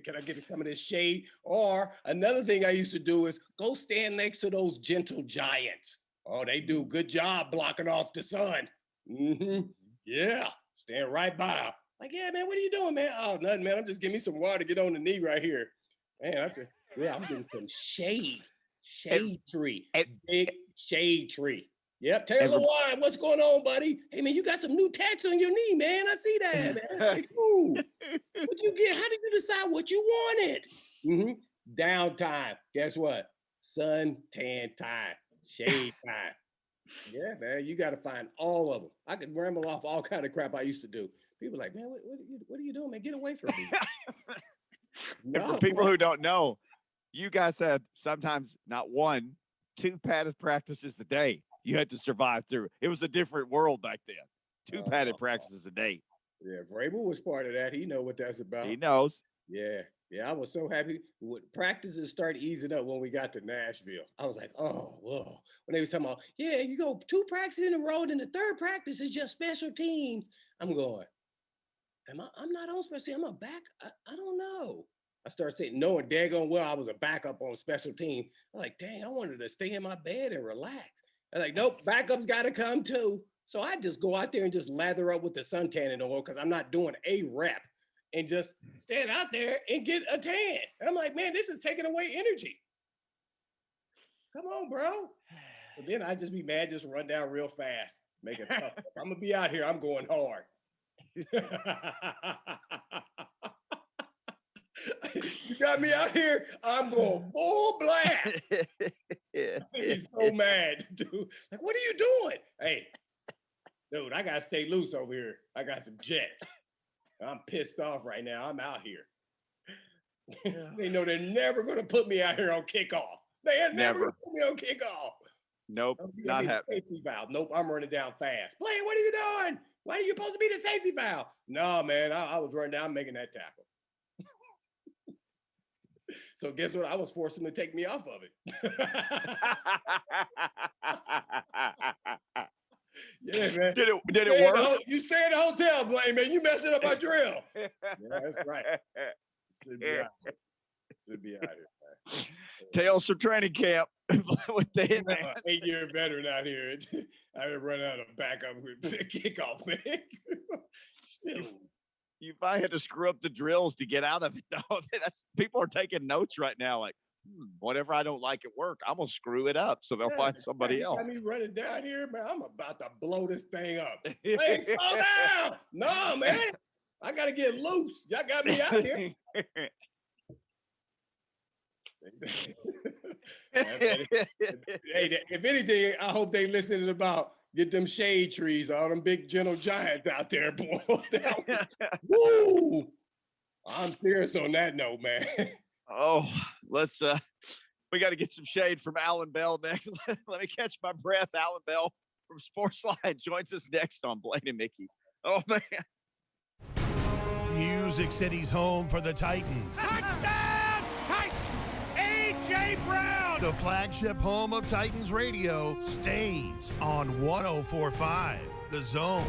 can I get some of this shade?" Or another thing I used to do is go stand next to those gentle giants. Oh, they do a good job blocking off the sun. Yeah, stand right by. Like, yeah, man, what are you doing, man? Oh, nothing, man. I'm just giving me some water to get on the knee right here. Man, I'm getting some shade tree, big shade tree. Yep, Taylor Wine, what's going on, buddy? Hey, man, you got some new tats on your knee, man. I see that, man. That's pretty cool. What'd you get? How did you decide what you wanted? Downtime. Guess what? Sun tan time, shade time. Yeah, man, you got to find all of them. I could ramble off all kind of crap I used to do. People are like, man, what are you doing, man? Get away from me. And for people who don't know, you guys had sometimes not one, two padded practices a day. You had to survive through. It was a different world back then. Two padded practices a day. Yeah, Vrabel was part of that. He know what that's about. He knows. Yeah, I was so happy. Practices started easing up when we got to Nashville. I was like, oh, whoa. When they was talking about, yeah, you go 2 practices in a row, and the third practice is just special teams. I'm going, I'm not on special teams. I'm a back. I don't know. I started saying, knowing daggone well I was a backup on special team. I'm like, dang, I wanted to stay in my bed and relax. I'm like, nope, backups got to come too. So I just go out there and just lather up with the suntanning oil because I'm not doing a rep and just stand out there and get a tan. And I'm like, man, this is taking away energy. Come on, bro. But then I just be mad, just run down real fast, make it tough. If I'm going to be out here, I'm going hard. You got me out here, I'm going full blast. He's so mad, dude. Like, what are you doing? Hey, dude, I gotta stay loose over here. I got some jets. I'm pissed off right now. I'm out here. They know they're never gonna put me out here on kickoff. They are never gonna put me on kickoff. Nope, not happening. Safety valve. Nope, I'm running down fast. Blaine, what are you doing? Why are you supposed to be the safety valve? No, man, I was running down, I'm making that tackle. So guess what? I was forcing him to take me off of it. Yeah, man. Did it work? You stay in the hotel, Blaine, man. You messing up my drill. Yeah, that's right. Should be out here, man. Tales from training camp with the hitman. 8-year veteran out here. I been running out of backup with kickoff, man. You might have to screw up the drills to get out of it, though. People are taking notes right now, like, whatever I don't like at work, I'm gonna screw it up, so they'll find somebody else. Got me running down here, man. I'm about to blow this thing up. Hey, slow down! No, man. I gotta get loose. Y'all got me out here. Hey, if anything, I hope they listening about get them shade trees, all them big gentle giants out there, boy. Woo! I'm serious on that note, man. Oh, let's we got to get some shade from Allan Bell next. Let me catch my breath. Allan Bell from SportsLine joins us next on Blaine and Mickey. Oh man. Music City's home for the Titans. Touchdown, Titans! A.J. Brown! The flagship home of Titans radio stays on 104.5 The Zone.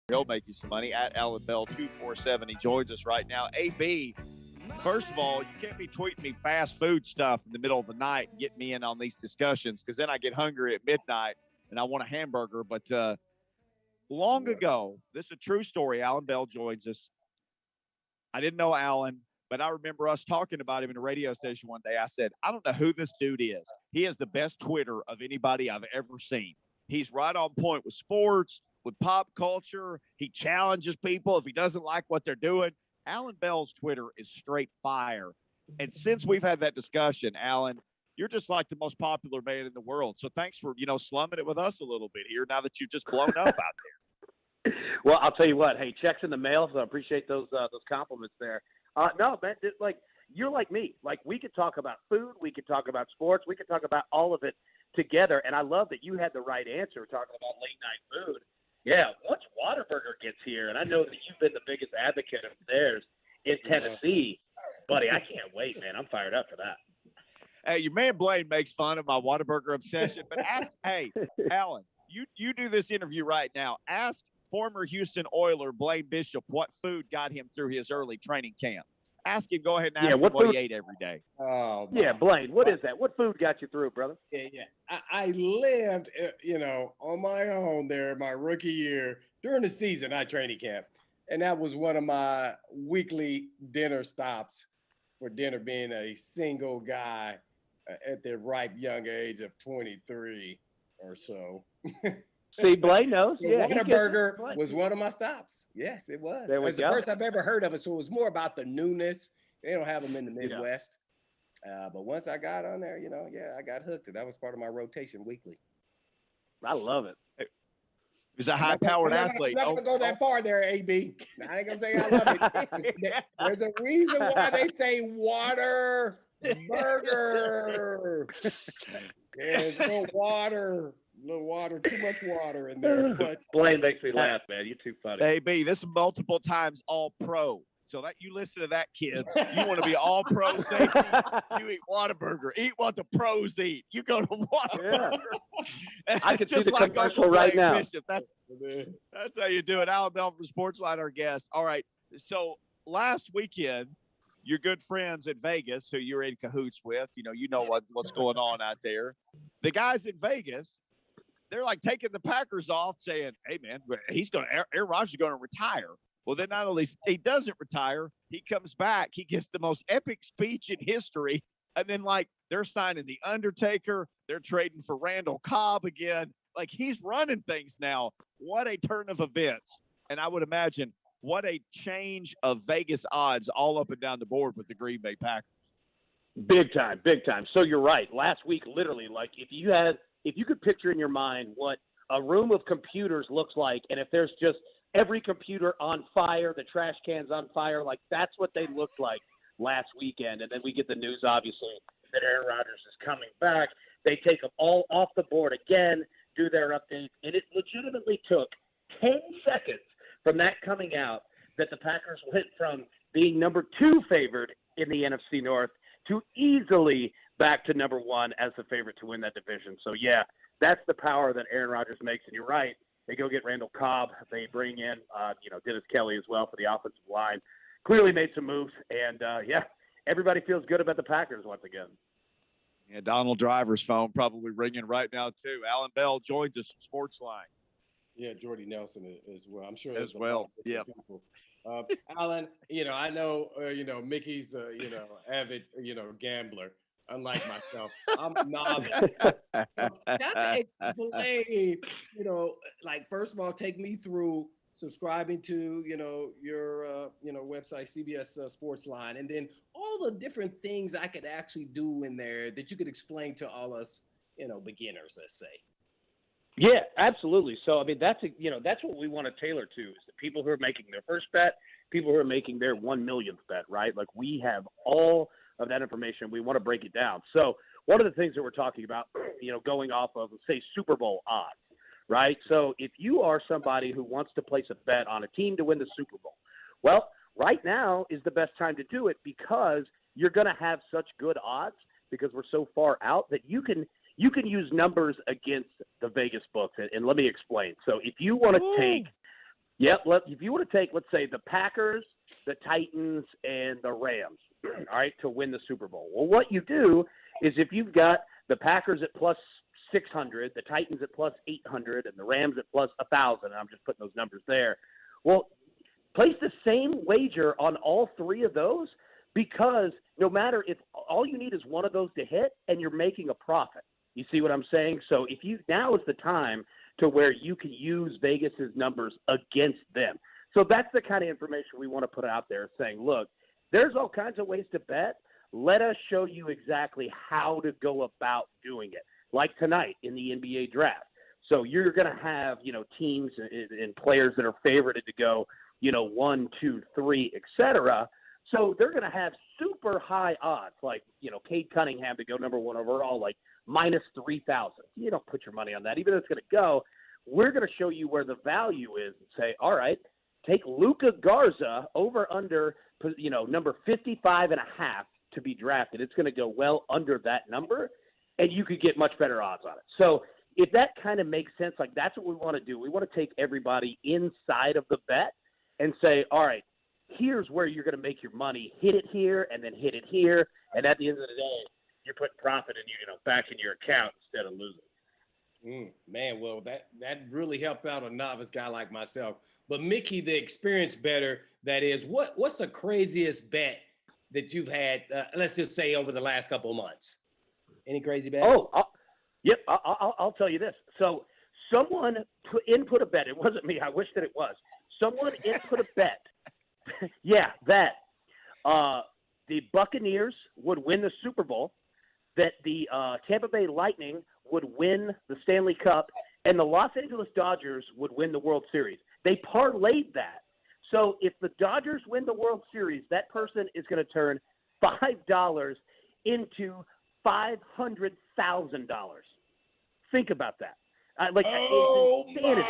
He'll make you some money at Allan Bell 247. He joins us right now. AB, first of all, you can't be tweeting me fast food stuff in the middle of the night and get me in on these discussions because then I get hungry at midnight and I want a hamburger. But long ago, this is a true story. Allan Bell joins us. I didn't know Allan, but I remember us talking about him in a radio station one day. I said, I don't know who this dude is. He has the best Twitter of anybody I've ever seen. He's right on point with sports, with pop culture. He challenges people if he doesn't like what they're doing. Allan Bell's Twitter is straight fire. And since we've had that discussion, Allan, you're just like the most popular man in the world. So thanks for, slumming it with us a little bit here now that you've just blown up out there. Well, I'll tell you what. Hey, checks in the mail, so I appreciate those compliments there. No, man, you're like me. Like, we could talk about food, we could talk about sports, we could talk about all of it together. And I love that you had the right answer talking about late night food. Yeah, once Whataburger gets here, and I know that you've been the biggest advocate of theirs in Tennessee, buddy, I can't wait, man. I'm fired up for that. Hey, your man Blaine makes fun of my Whataburger obsession, but hey, Allan, you do this interview right now. Ask former Houston Oiler Blaine Bishop what food got him through his early training camp. Ask him, go ahead and ask him what he ate every day. Oh, yeah, Blaine, what is that? What food got you through, brother? Yeah. I lived, on my own there my rookie year. During the season, I training camp. And that was one of my weekly dinner stops for dinner, being a single guy at the ripe young age of 23 or so. See, Blaine knows. So Yeah, Whataburger was one of my stops. Yes, it was. There we It's go. the first I've ever heard of it, so it was more about the newness. They don't have them in the Midwest. But once I got on there, I got hooked. That was part of my rotation weekly. I love it. He's a high-powered athlete. I'm not going to go that far there, AB. I ain't going to say I love it. There's a reason why they say water burger. There's no water. Little water, too much water in there. But Blaine makes me laugh, man. You're too funny. AB, this is multiple times all pro. So that you listen to that, kids. You want to be all pro safety, you eat Whataburger. Eat what the pros eat. You go to Whataburger. Yeah. I can see Just the like commercial Uncle right Blaine now. Bishop. That's how you do it. Allan Bell from SportsLine, our guest. All right. So last weekend, your good friends at Vegas, who you're in cahoots with, you know what's going on out there. The guys in Vegas, they're like taking the Packers off, saying, "Hey, man, Aaron Rodgers is going to retire." Well, then not only he doesn't retire, he comes back. He gives the most epic speech in history, and then they're signing the Undertaker. They're trading for Randall Cobb again. Like, he's running things now. What a turn of events! And I would imagine what a change of Vegas odds all up and down the board with the Green Bay Packers. Big time. So you're right. Last week, literally, if you could picture in your mind what a room of computers looks like, and if there's just every computer on fire, the trash cans on fire, that's what they looked like last weekend. And then we get the news, obviously, that Aaron Rodgers is coming back. They take them all off the board again, do their updates, and it legitimately took 10 seconds from that coming out that the Packers went from being number 2 favored in the NFC North to easily back to number 1 as the favorite to win that division. So, yeah, that's the power that Aaron Rodgers makes. And you're right. They go get Randall Cobb. They bring in, Dennis Kelly as well for the offensive line. Clearly made some moves. And, everybody feels good about the Packers once again. Yeah, Donald Driver's phone probably ringing right now, too. Allan Bell joins us from SportsLine. Yeah, Jordy Nelson as well. I'm sure as well. Yeah. Allan, I know, Mickey's, avid, gambler. Unlike myself, I'm a novice. So kind of explain, first of all, take me through subscribing to, your, website, CBS SportsLine, and then all the different things I could actually do in there that you could explain to all us, beginners, let's say. Yeah, absolutely. So, that's what we want to tailor to, is the people who are making their first bet, people who are making their 1 millionth bet, right? We have all of that information. We want to break it down. So one of the things that we're talking about, going off of, say, Super Bowl odds, right? So if you are somebody who wants to place a bet on a team to win the Super Bowl, well, right now is the best time to do it, because you're going to have such good odds, because we're so far out, that you can use numbers against the Vegas books. And let me explain. So if you want to take Yep. If you want to take, let's say, the Packers, the Titans, and the Rams, all right, to win the Super Bowl. Well, what you do is if you've got the Packers at plus 600, the Titans at plus 800, and the Rams at plus 1,000, and I'm just putting those numbers there. Well, place the same wager on all three of those, because no matter if all you need is one of those to hit, and you're making a profit. You see what I'm saying? So now is the time to where you can use Vegas's numbers against them. So that's the kind of information we want to put out there, saying, look, there's all kinds of ways to bet. Let us show you exactly how to go about doing it, like tonight in the NBA draft. So you're going to have, teams and players that are favorited to go, 1, 2, 3, et cetera. So they're going to have super high odds, like, Cade Cunningham to go number 1 overall, like minus 3,000. You don't put your money on that. Even though it's going to go, we're going to show you where the value is and say, all right, take Luka Garza over under, number 55 and a half to be drafted. It's going to go well under that number, and you could get much better odds on it. So if that kind of makes sense, like that's what we want to do. We want to take everybody inside of the bet and say, all right, here's where you're going to make your money. Hit it here and then hit it here. And at the end of the day, you're putting profit back in your account instead of losing. Man, well, that really helped out a novice guy like myself. But Mickey, the experienced bettor, that is, what's the craziest bet that you've had, let's just say over the last couple of months? Any crazy bets? Yep, I'll tell you this. So someone input a bet. It wasn't me. I wish that it was. Someone input a bet. Yeah, that the Buccaneers would win the Super Bowl, that the Tampa Bay Lightning would win the Stanley Cup, and the Los Angeles Dodgers would win the World Series. They parlayed that. So if the Dodgers win the World Series, that person is going to turn $5 into $500,000. Think about that. It's insanity.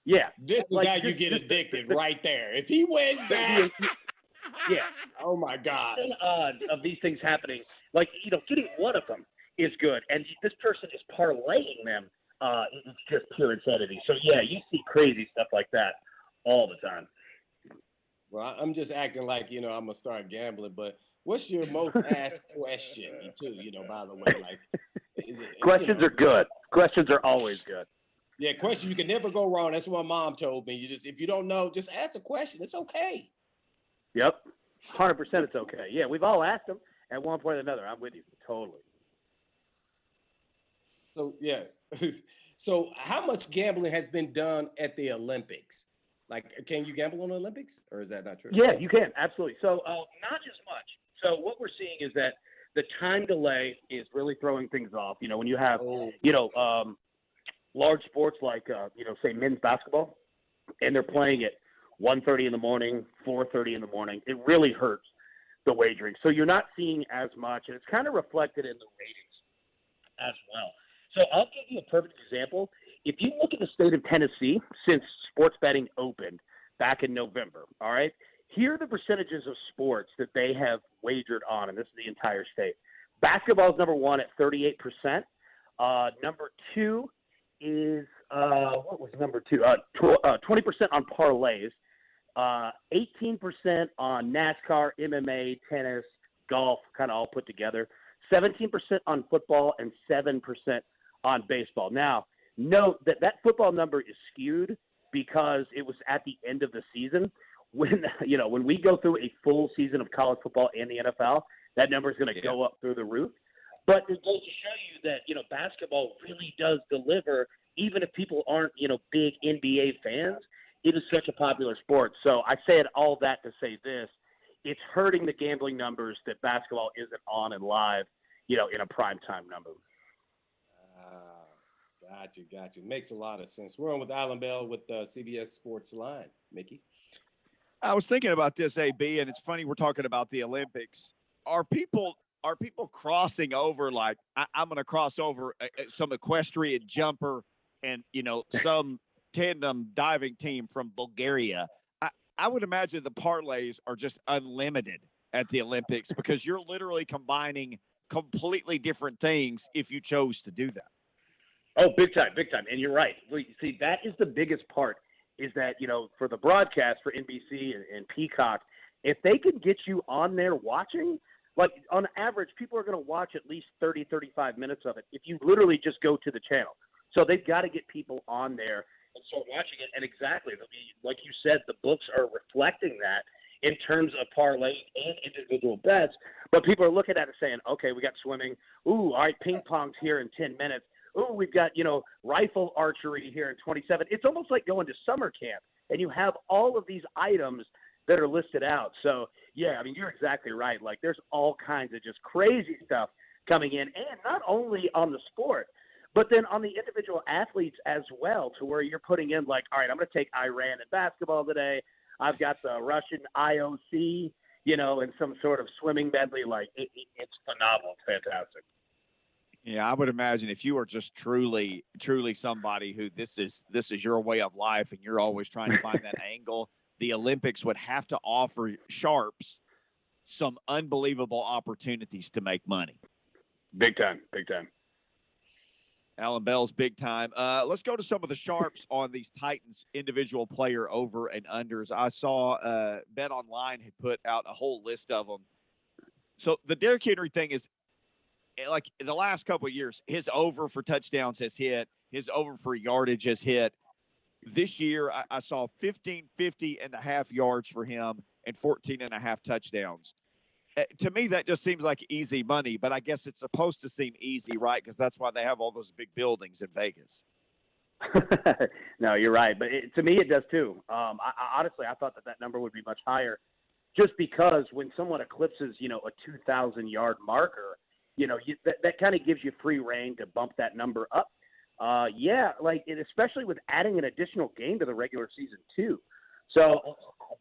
Yeah. This is how you get addicted right there. If he wins that. Yeah. Oh, my God. Odds of these things happening. Getting one of them is good. And this person is parlaying them. It's just pure insanity. So, yeah, you see crazy stuff like that all the time. Well, I'm just acting like, I'm going to start gambling. But what's your most asked question, too, by the way? Questions are good. Questions are always good. Yeah, questions. You can never go wrong. That's what my mom told me. If you don't know, just ask a question. It's okay. Yep. 100% it's okay. Yeah, we've all asked them at one point or another. I'm with you. Totally. So, yeah. So how much gambling has been done at the Olympics? Can you gamble on the Olympics, or is that not true? Yeah, you can. Absolutely. So not as much. So what we're seeing is that the time delay is really throwing things off. When you have, large sports like, say men's basketball, and they're playing at 1:30 in the morning, 4:30 in the morning, it really hurts the wagering. So you're not seeing as much, and it's kind of reflected in the ratings as well. So I'll give you a perfect example. If you look at the state of Tennessee since sports betting opened back in November, all right, here are the percentages of sports that they have wagered on, and this is the entire state. Basketball is number 1 at 38%. Number 2 is what was number 2? 20% on parlays, 18% on NASCAR, MMA, tennis, golf, kind of all put together, 17% on football, and 7% on baseball. Now, note that football number is skewed because it was at the end of the season. When we go through a full season of college football and the NFL, that number is going to go up through the roof. But it goes to show you that, basketball really does deliver, even if people aren't, big NBA fans. It is such a popular sport. So I say it all that to say this. It's hurting the gambling numbers that basketball isn't on and live, in a primetime number. Gotcha. Makes a lot of sense. We're on with Allan Bell with CBS Sports Line. Mickey? I was thinking about this, AB, and it's funny we're talking about the Olympics. Are people crossing over, like I'm going to cross over some equestrian jumper and, some tandem diving team from Bulgaria? I would imagine the parlays are just unlimited at the Olympics because you're literally combining completely different things if you chose to do that. Oh, big time. And you're right. See, that is the biggest part is that, for the broadcast for NBC and Peacock, if they can get you on there watching, like on average, people are going to watch at least 30, 35 minutes of it if you literally just go to the channel. So they've got to get people on there and start watching it. And exactly, like you said, the books are reflecting that in terms of parlay and individual bets. But people are looking at it saying, okay, we got swimming. Ooh, all right, ping pong's here in 10 minutes. Ooh, we've got, rifle archery here in 27. It's almost like going to summer camp, and you have all of these items that are listed out. So, yeah, I mean, you're exactly right. Like, there's all kinds of just crazy stuff coming in, and not only on the sport, but then on the individual athletes as well, to where you're putting in, like, all right, I'm going to take Iran in basketball today. I've got the Russian IOC, and some sort of swimming medley. Like, it's phenomenal. It's fantastic. Yeah, I would imagine if you are just truly somebody who this is your way of life and you're always trying to find that angle, the Olympics would have to offer sharps some unbelievable opportunities to make money. Big time. Allan Bell's big time. Let's go to some of the sharps on these Titans individual player over and unders. I saw Bet Online had put out a whole list of them. So the Derrick Henry thing is, like, the last couple of years, his over for touchdowns has hit, his over for yardage has hit. This year, I saw 1550.5 yards for him and 14.5 touchdowns. To me, that just seems like easy money, but I guess it's supposed to seem easy, right? Because that's why they have all those big buildings in Vegas. No, you're right. But to me, it does too. Honestly, I thought that number would be much higher just because when someone eclipses, a 2,000-yard marker, that kind of gives you free reign to bump that number up. Especially with adding an additional game to the regular season too. So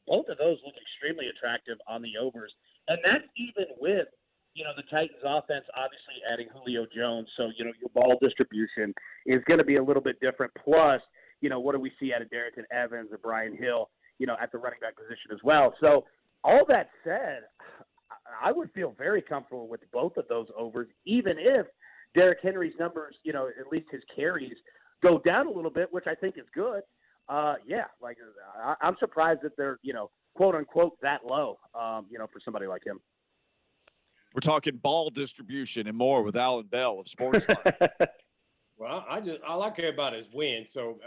both of those look extremely attractive on the overs. And that's even with, the Titans offense obviously adding Julio Jones. So, your ball distribution is going to be a little bit different. Plus, what do we see out of Darrington Evans and Brian Hill, at the running back position as well. So all that said, I would feel very comfortable with both of those overs, even if Derrick Henry's numbers, at least his carries, go down a little bit, which I think is good. I'm surprised that they're, quote unquote, that low, for somebody like him. We're talking ball distribution and more with Allan Bell of SportsLine. Well, all I care about is win. So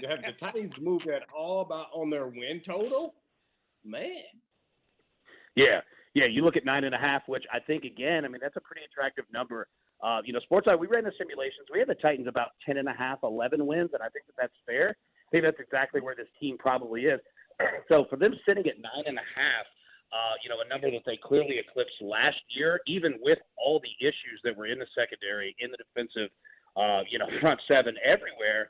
have the Titans moved at all about on their win total? Man. Yeah, you look at 9.5, which I think, again, that's a pretty attractive number. SportsLine, we ran the simulations. We had the Titans about 10.5, 11 wins, and I think that's fair. I think that's exactly where this team probably is. So for them sitting at 9.5, a number that they clearly eclipsed last year, even with all the issues that were in the secondary, in the defensive, front seven everywhere.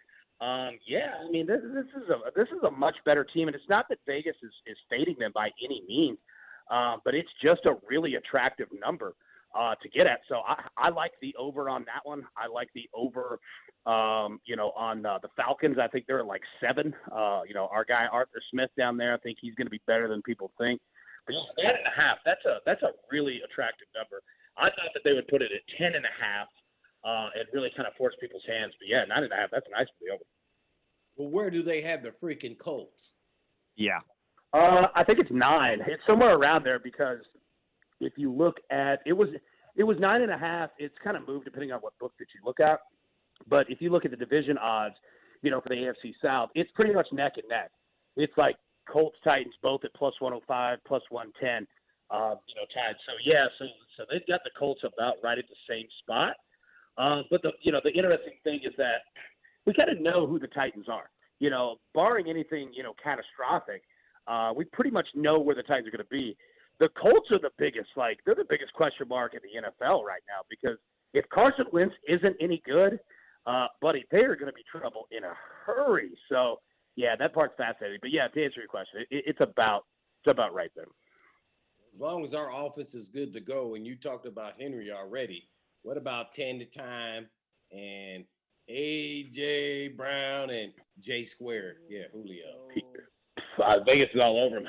This is a much better team, and it's not that Vegas is fading them by any means, but it's just a really attractive number to get at. So I like the over on that one. I like the over, on the Falcons. I think they're at like 7. Our guy Arthur Smith down there, I think he's going to be better than people think. But 9.5, that's a really attractive number. I thought that they would put it at 10.5 and really kind of force people's hands. But 9.5, that's nice for the over. Well, where do they have the freaking Colts? Yeah. I think it's 9. It's somewhere around there because if you look at it was 9.5. It's kind of moved depending on what book that you look at. But if you look at the division odds, for the AFC South, it's pretty much neck and neck. It's like Colts, Titans, both at plus 105, plus 110, tied. So they've got the Colts about right at the same spot. But the interesting thing is that we kind of know who the Titans are. Barring anything, catastrophic, we pretty much know where the Titans are going to be. The Colts are the biggest, they're the biggest question mark in the NFL right now because if Carson Wentz isn't any good, buddy, they are going to be trouble in a hurry. So, that part's fascinating. But, to answer your question, it's about right there. As long as our offense is good to go, and you talked about Henry already, what about Tandy Time and A.J. Brown and J Squared? Yeah, Julio. Vegas is all over him.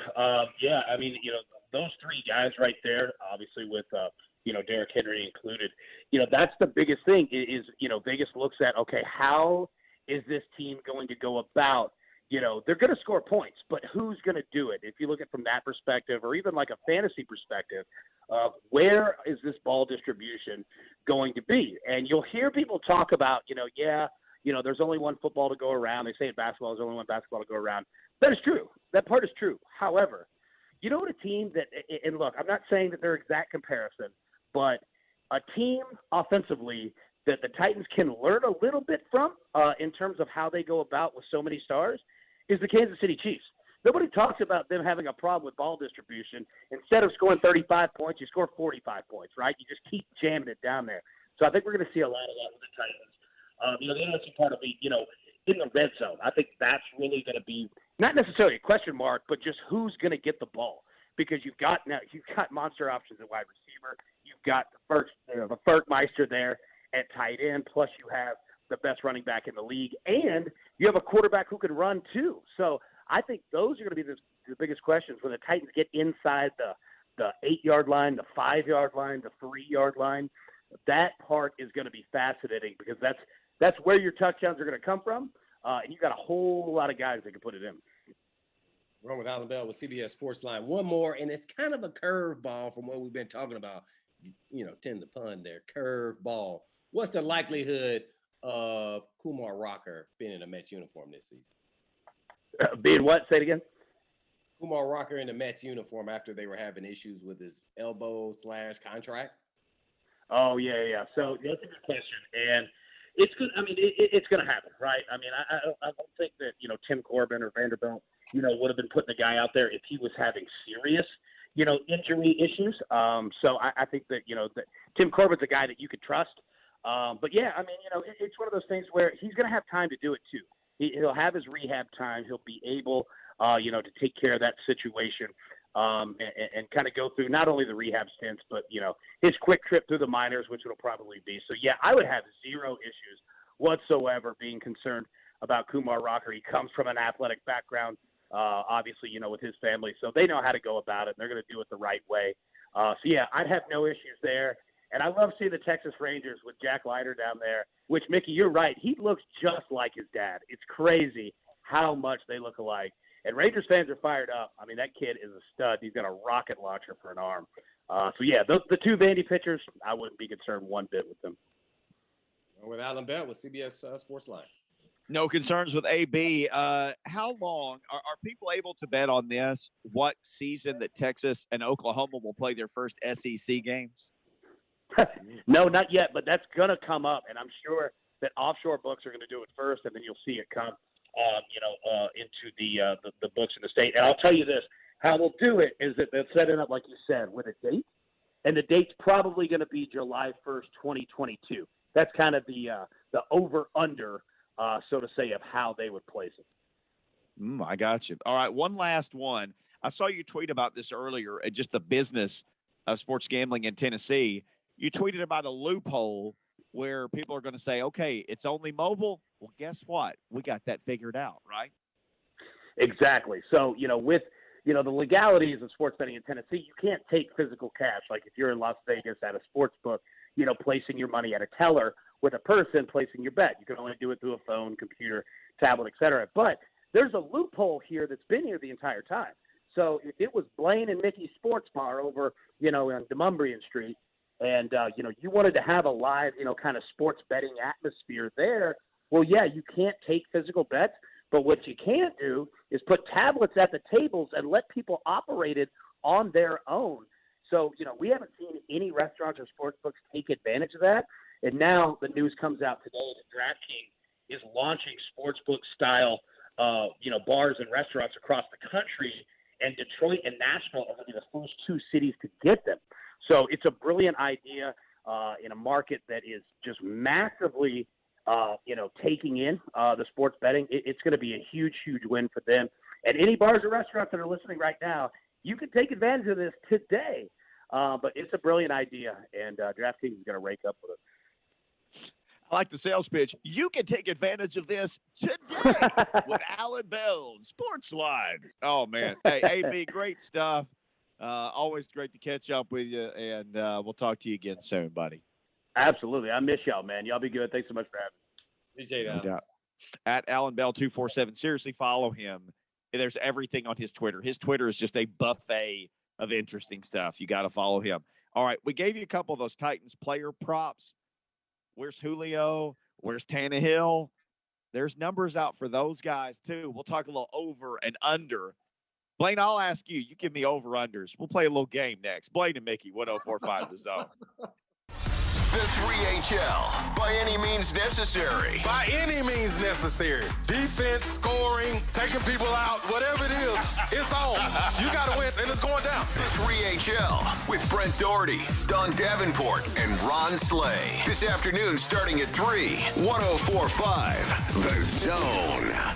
Those three guys right there, obviously with, Derrick Henry included, that's the biggest thing is Vegas looks at, okay, how is this team going to go about, they're going to score points, but who's going to do it? If you look at it from that perspective, or even like a fantasy perspective, where is this ball distribution going to be? And you'll hear people talk about, there's only one football to go around. They say in basketball, there's only one basketball to go around. That is true. That part is true. However, you know what a team that – and look, I'm not saying that they're exact comparison, but a team offensively that the Titans can learn a little bit from in terms of how they go about with so many stars is the Kansas City Chiefs. Nobody talks about them having a problem with ball distribution. Instead of scoring 35 points, you score 45 points, right? You just keep jamming it down there. So I think we're going to see a lot of that with the Titans. The interesting part will be, in the red zone. I think that's really going to be not necessarily a question mark, but just who's going to get the ball. Because you've got monster options at wide receiver. You've got the Ferkmeister there at tight end. Plus you have the best running back in the league, and you have a quarterback who can run too. So I think those are going to be the biggest questions when the Titans get inside the 8-yard line, the 5-yard line, the 3-yard line. That part is going to be fascinating because that's where your touchdowns are going to come from, and you got a whole lot of guys that can put it in. We're on with Allan Bell with CBS Sports Line. One more, and it's kind of a curveball from what we've been talking about. Tend the pun there, curveball. What's the likelihood of Kumar Rocker being in a Mets uniform this season? Being what? Say it again. Kumar Rocker in the Mets uniform after they were having issues with his elbow/contract. Oh, yeah. So that's a good question, and it's good. I mean, it's going to happen, right? I mean, I don't think that Tim Corbin or Vanderbilt would have been putting the guy out there if he was having serious injury issues. So I think that that Tim Corbin's a guy that you could trust. But yeah, I mean, it's one of those things where he's going to have time to do it too. He'll have his rehab time. He'll be able, to take care of that situation and kind of go through not only the rehab stints, but, his quick trip through the minors, which it'll probably be. So yeah, I would have zero issues whatsoever being concerned about Kumar Rocker. He comes from an athletic background, obviously, with his family. So they know how to go about it, and they're going to do it the right way. So yeah, I'd have no issues there. And I love seeing the Texas Rangers with Jack Leiter down there, which, Mickey, you're right. He looks just like his dad. It's crazy how much they look alike. And Rangers fans are fired up. I mean, that kid is a stud. He's got a rocket launcher for an arm. So, yeah, the two Vandy pitchers, I wouldn't be concerned one bit with them. With Allan Bell with CBS Sports Line. No concerns with AB. How long are people able to bet on this, what season that Texas and Oklahoma will play their first SEC games? No, not yet, but that's going to come up, and I'm sure that offshore books are going to do it first, and then you'll see it come, into the books in the state. And I'll tell you this, how we'll do it is that they'll set it up, like you said, with a date, and the date's probably going to be July 1st, 2022. That's kind of the over-under, so to say, of how they would place it. I got you. All right, one last one. I saw you tweet about this earlier, just the business of sports gambling in Tennessee. You tweeted about a loophole where people are going to say, okay, it's only mobile. Well, guess what? We got that figured out, right? Exactly. So, with, the legalities of sports betting in Tennessee, you can't take physical cash. Like if you're in Las Vegas at a sports book, placing your money at a teller with a person placing your bet. You can only do it through a phone, computer, tablet, et cetera. But there's a loophole here that's been here the entire time. So if it was Blaine and Mickey Sports Bar over, on Demumbrian Street, and, you wanted to have a live, kind of sports betting atmosphere there, well, yeah, you can't take physical bets, but what you can do is put tablets at the tables and let people operate it on their own. So, we haven't seen any restaurants or sports books take advantage of that. And now the news comes out today that DraftKings is launching sportsbook style, bars and restaurants across the country, and Detroit and Nashville are going to be the first two cities to get them. So it's a brilliant idea in a market that is just massively, taking in the sports betting. It's going to be a huge, huge win for them. And any bars or restaurants that are listening right now, you can take advantage of this today. But it's a brilliant idea, and DraftKings is going to rake up with it. I like the sales pitch. You can take advantage of this today with Allan Bell, SportsLine. Oh, man. Hey, AB, great stuff. Always great to catch up with you, and we'll talk to you again soon, buddy. Absolutely. I miss y'all, man. Y'all be good. Thanks so much for having me. Appreciate it. No doubt. at Allan Bell 247. Seriously, follow him. There's everything on his Twitter. His Twitter is just a buffet of interesting stuff. You got to follow him. All right, we gave you a couple of those Titans player props. Where's Julio? Where's Tannehill? There's numbers out for those guys, too. We'll talk a little over and under. Blaine, I'll ask you. You give me over-unders. We'll play a little game next. Blaine and Mickey, 104.5 The Zone. The 3HL, by any means necessary. By any means necessary. Defense, scoring, taking people out, whatever it is, it's on. You got to win, and it's going down. The 3HL with Brent Doherty, Don Davenport, and Ron Slay. This afternoon starting at 3, 104.5 The Zone.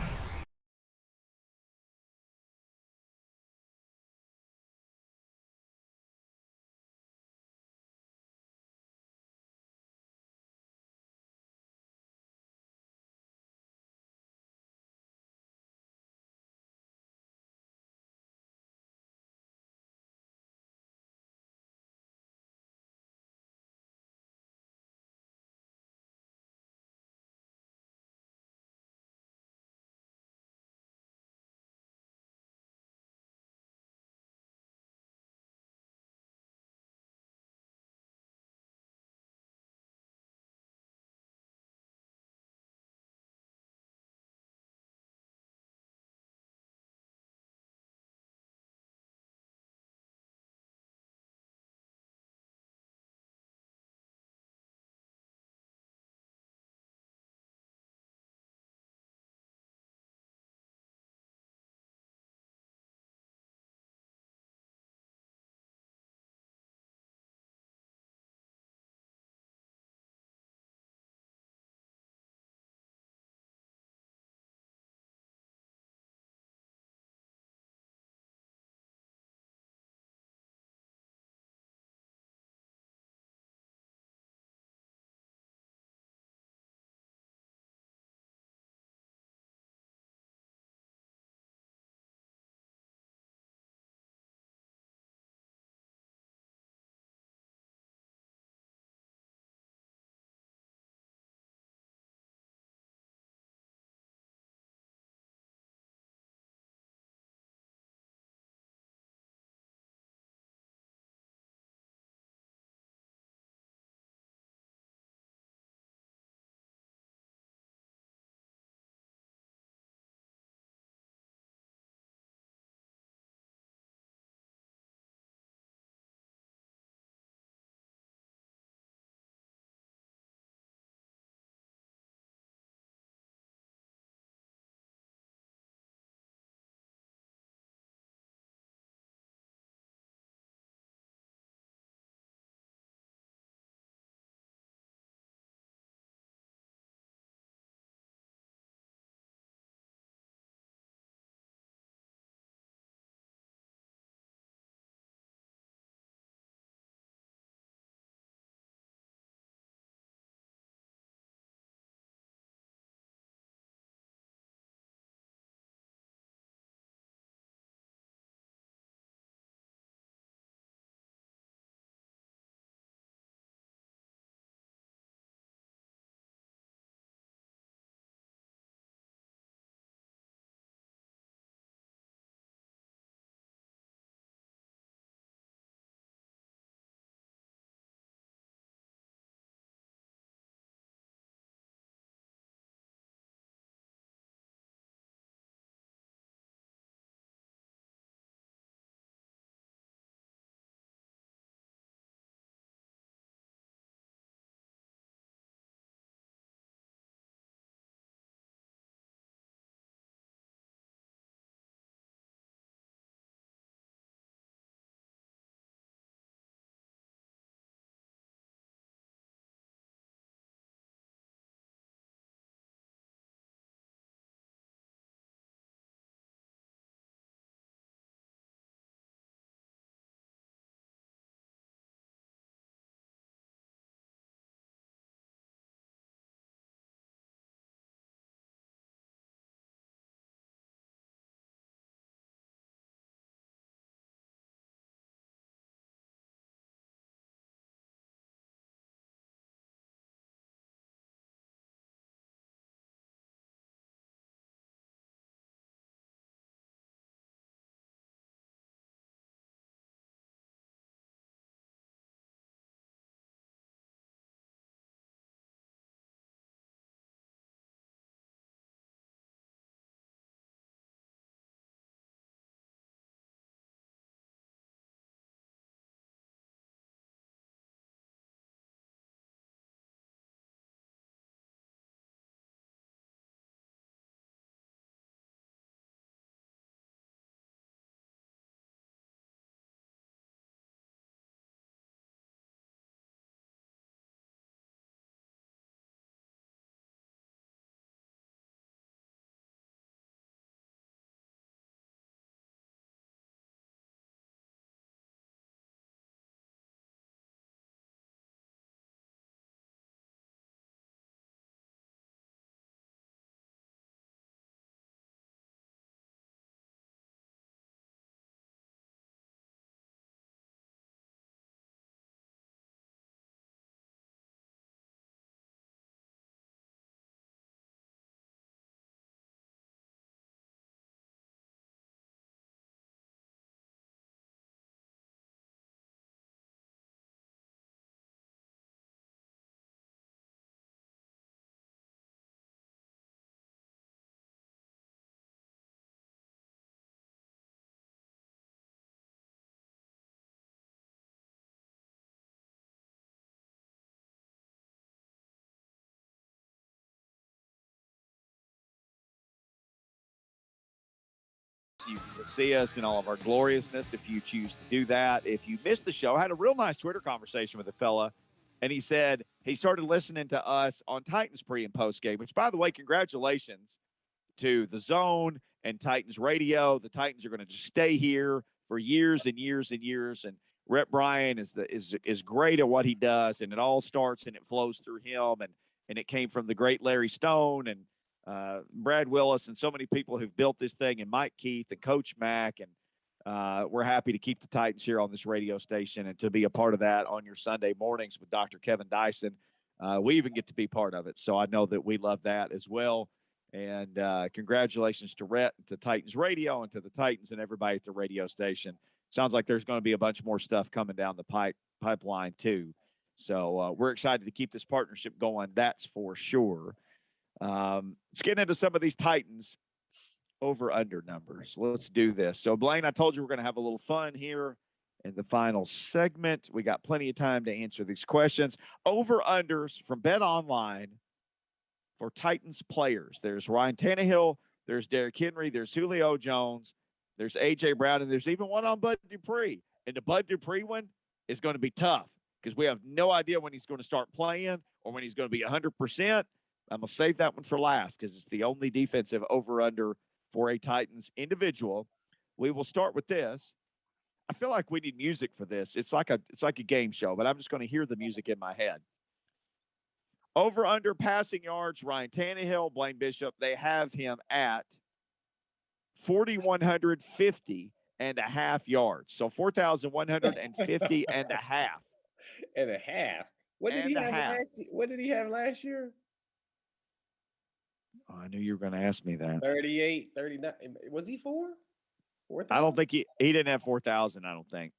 You can see us in all of our gloriousness if you choose to do that. If you missed the show, I had a real nice Twitter conversation with a fella, and he said he started listening to us on Titans pre and post game, which, by the way, congratulations to the Zone and Titans Radio. The Titans are going to just stay here for years and years and years. And Rhett Bryan is great at what he does, and it all starts and it flows through him. And it came from the great Larry Stone and Brad Willis and so many people who've built this thing, and Mike Keith and Coach Mack. And we're happy to keep the Titans here on this radio station and to be a part of that on your Sunday mornings with Dr. Kevin Dyson. We even get to be part of it. So I know that we love that as well. And congratulations to Rhett and to Titans Radio and to the Titans and everybody at the radio station. Sounds like there's going to be a bunch more stuff coming down the pipeline too. So we're excited to keep this partnership going. That's for sure. Let's get into some of these Titans over-under numbers. Let's do this. So, Blaine, I told you we're going to have a little fun here in the final segment. We got plenty of time to answer these questions. Over-unders from Bet Online for Titans players. There's Ryan Tannehill. There's Derrick Henry. There's Julio Jones. There's A.J. Brown. And there's even one on Bud Dupree. And the Bud Dupree one is going to be tough because we have no idea when he's going to start playing or when he's going to be 100%. I'm going to save that one for last because it's the only defensive over-under for a Titans individual. We will start with this. I feel like we need music for this. It's like a game show, but I'm just going to hear the music in my head. Over-under passing yards, Ryan Tannehill, Blaine Bishop, they have him at 4,150 and a half yards. So 4,150 and a half. And a half. What did he have last year? Oh, I knew you were going to ask me that. 38, 39. Was he 4? 4,000? I don't think he didn't have 4,000, I don't think.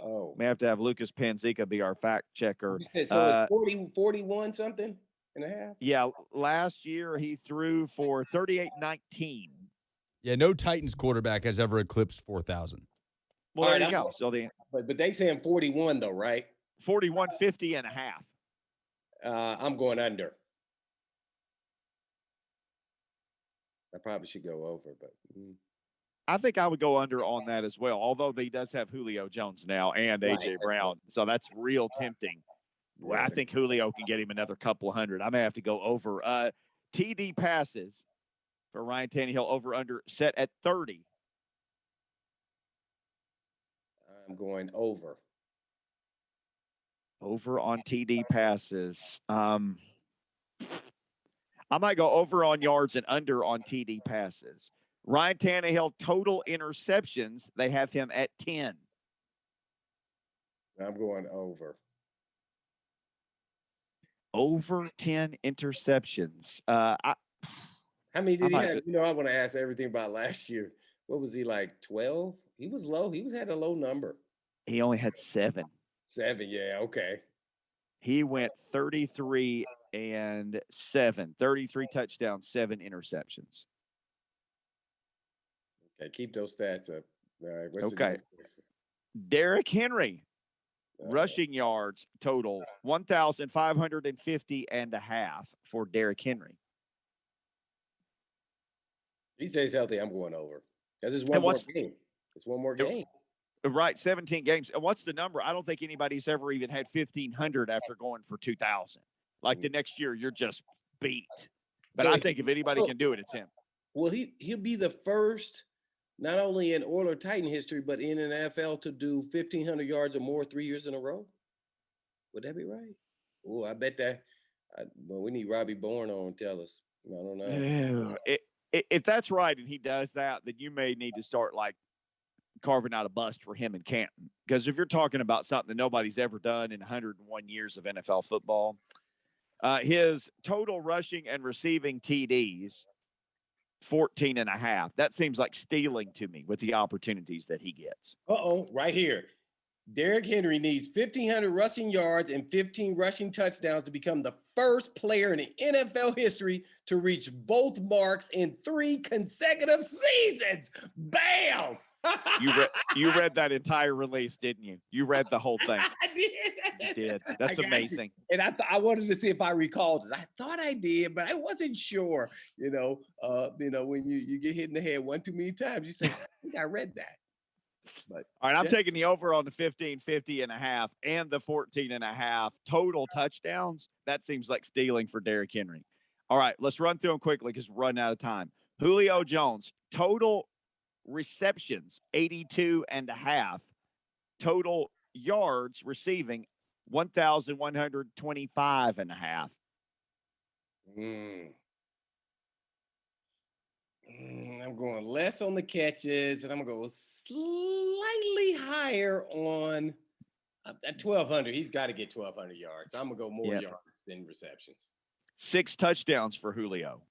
Oh. May have to have Lucas Panzica be our fact checker. So it's 41 something and a half? Yeah, last year he threw for 38-19. Yeah, no Titans quarterback has ever eclipsed 4,000. Well, there you go. So but they saying 41 though, right? 41.50 and a half. I'm going under. I probably should go over, but I think I would go under on that as well, although he does have Julio Jones now and A.J. Brown. So that's real tempting. Well, I think Julio can get him another couple of hundred. I may have to go over. TD passes for Ryan Tannehill over-under set at 30. I'm going over. Over on TD passes. I might go over on yards and under on TD passes. Ryan Tannehill, total interceptions, they have him at 10. I'm going over. Over 10 interceptions. How many did he have? You know, I want to ask everything about last year. What was he like, 12? He was low. He had a low number. He only had 7. 7, yeah, okay. He went 33 and 7. 33 touchdowns, 7 interceptions. Okay, keep those stats up. All right, what's okay. Derrick Henry, rushing yards total 1,550 and a half for Derrick Henry. He stays healthy, I'm going over. Because it's one more game. It's one more game. Right, 17 games. And what's the number? I don't think anybody's ever even had 1,500 after going for 2,000. Like the next year, you're just beat. But I think if anybody can do it, it's him. Well, he'll be the first, not only in Oilers Titan history, but in an NFL to do 1,500 yards or more 3 years in a row. Would that be right? Oh, I bet that. Well, we need Robbie Bourne on to tell us. I don't know. If that's right and he does that, then you may need to start like carving out a bust for him in Canton. Because if you're talking about something that nobody's ever done in 101 years of NFL football, his total rushing and receiving TDs, 14 and a half. That seems like stealing to me with the opportunities that he gets. Right here. Derrick Henry needs 1,500 rushing yards and 15 rushing touchdowns to become the first player in NFL history to reach both marks in 3 consecutive seasons. Bam! You read that entire release, didn't you? You read the whole thing. I did. You did. That's amazing. And I wanted to see if I recalled it. I thought I did, but I wasn't sure. When you get hit in the head one too many times, you say, I think I read that. But all right, I'm taking the over on the 50.5 and the 14.5 total touchdowns. That seems like stealing for Derrick Henry. All right, let's run through them quickly because we're running out of time. Julio Jones, total receptions, 82.5. Total yards receiving, 1,125.5. I'm going less on the catches, and I'm going to go slightly higher on at 1,200. He's got to get 1,200 yards. I'm going to go more yards than receptions. 6 touchdowns for Julio.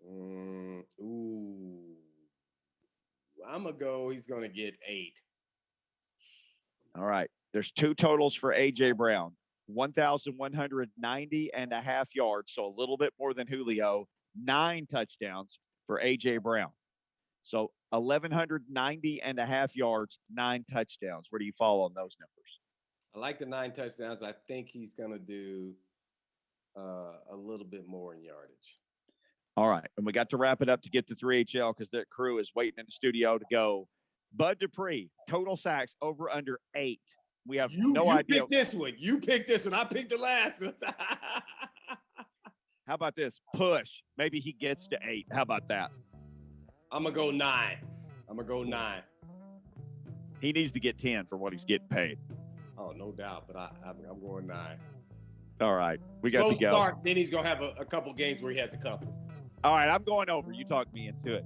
I'm going to go, he's going to get 8. All right. There's 2 totals for A.J. Brown. 1,190.5 yards, so a little bit more than Julio. 9 touchdowns for A.J. Brown. So 1,190.5 yards, 9 touchdowns. Where do you fall on those numbers? I like the 9 touchdowns. I think he's going to do a little bit more in yardage. All right. And we got to wrap it up to get to 3HL because their crew is waiting in the studio to go. Bud Dupree, total sacks over under 8. We have no idea. You picked this one. I picked the last one. How about this? Push. Maybe he gets to 8. How about that? I'm going to go 9. He needs to get 10 for what he's getting paid. Oh, no doubt. But I'm going 9. All right. We got to go. Start, then he's going to have a couple games where he has a couple. All right. I'm going over. You talked me into it.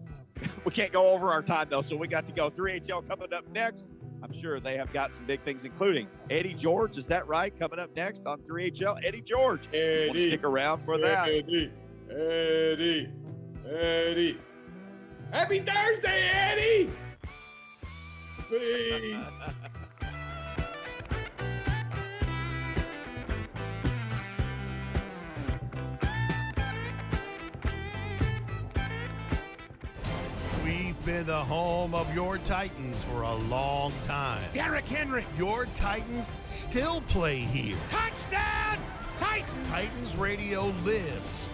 We can't go over our time, though, so we got to go. 3HL coming up next. I'm sure they have got some big things, including Eddie George. Is that right? Coming up next on 3HL, Eddie George. Eddie, stick around for that. Eddie. Happy Thursday, Eddie. Please. We've been the home of your Titans for a long time. Derrick Henry. Your Titans still play here. Touchdown, Titans. Titans Radio lives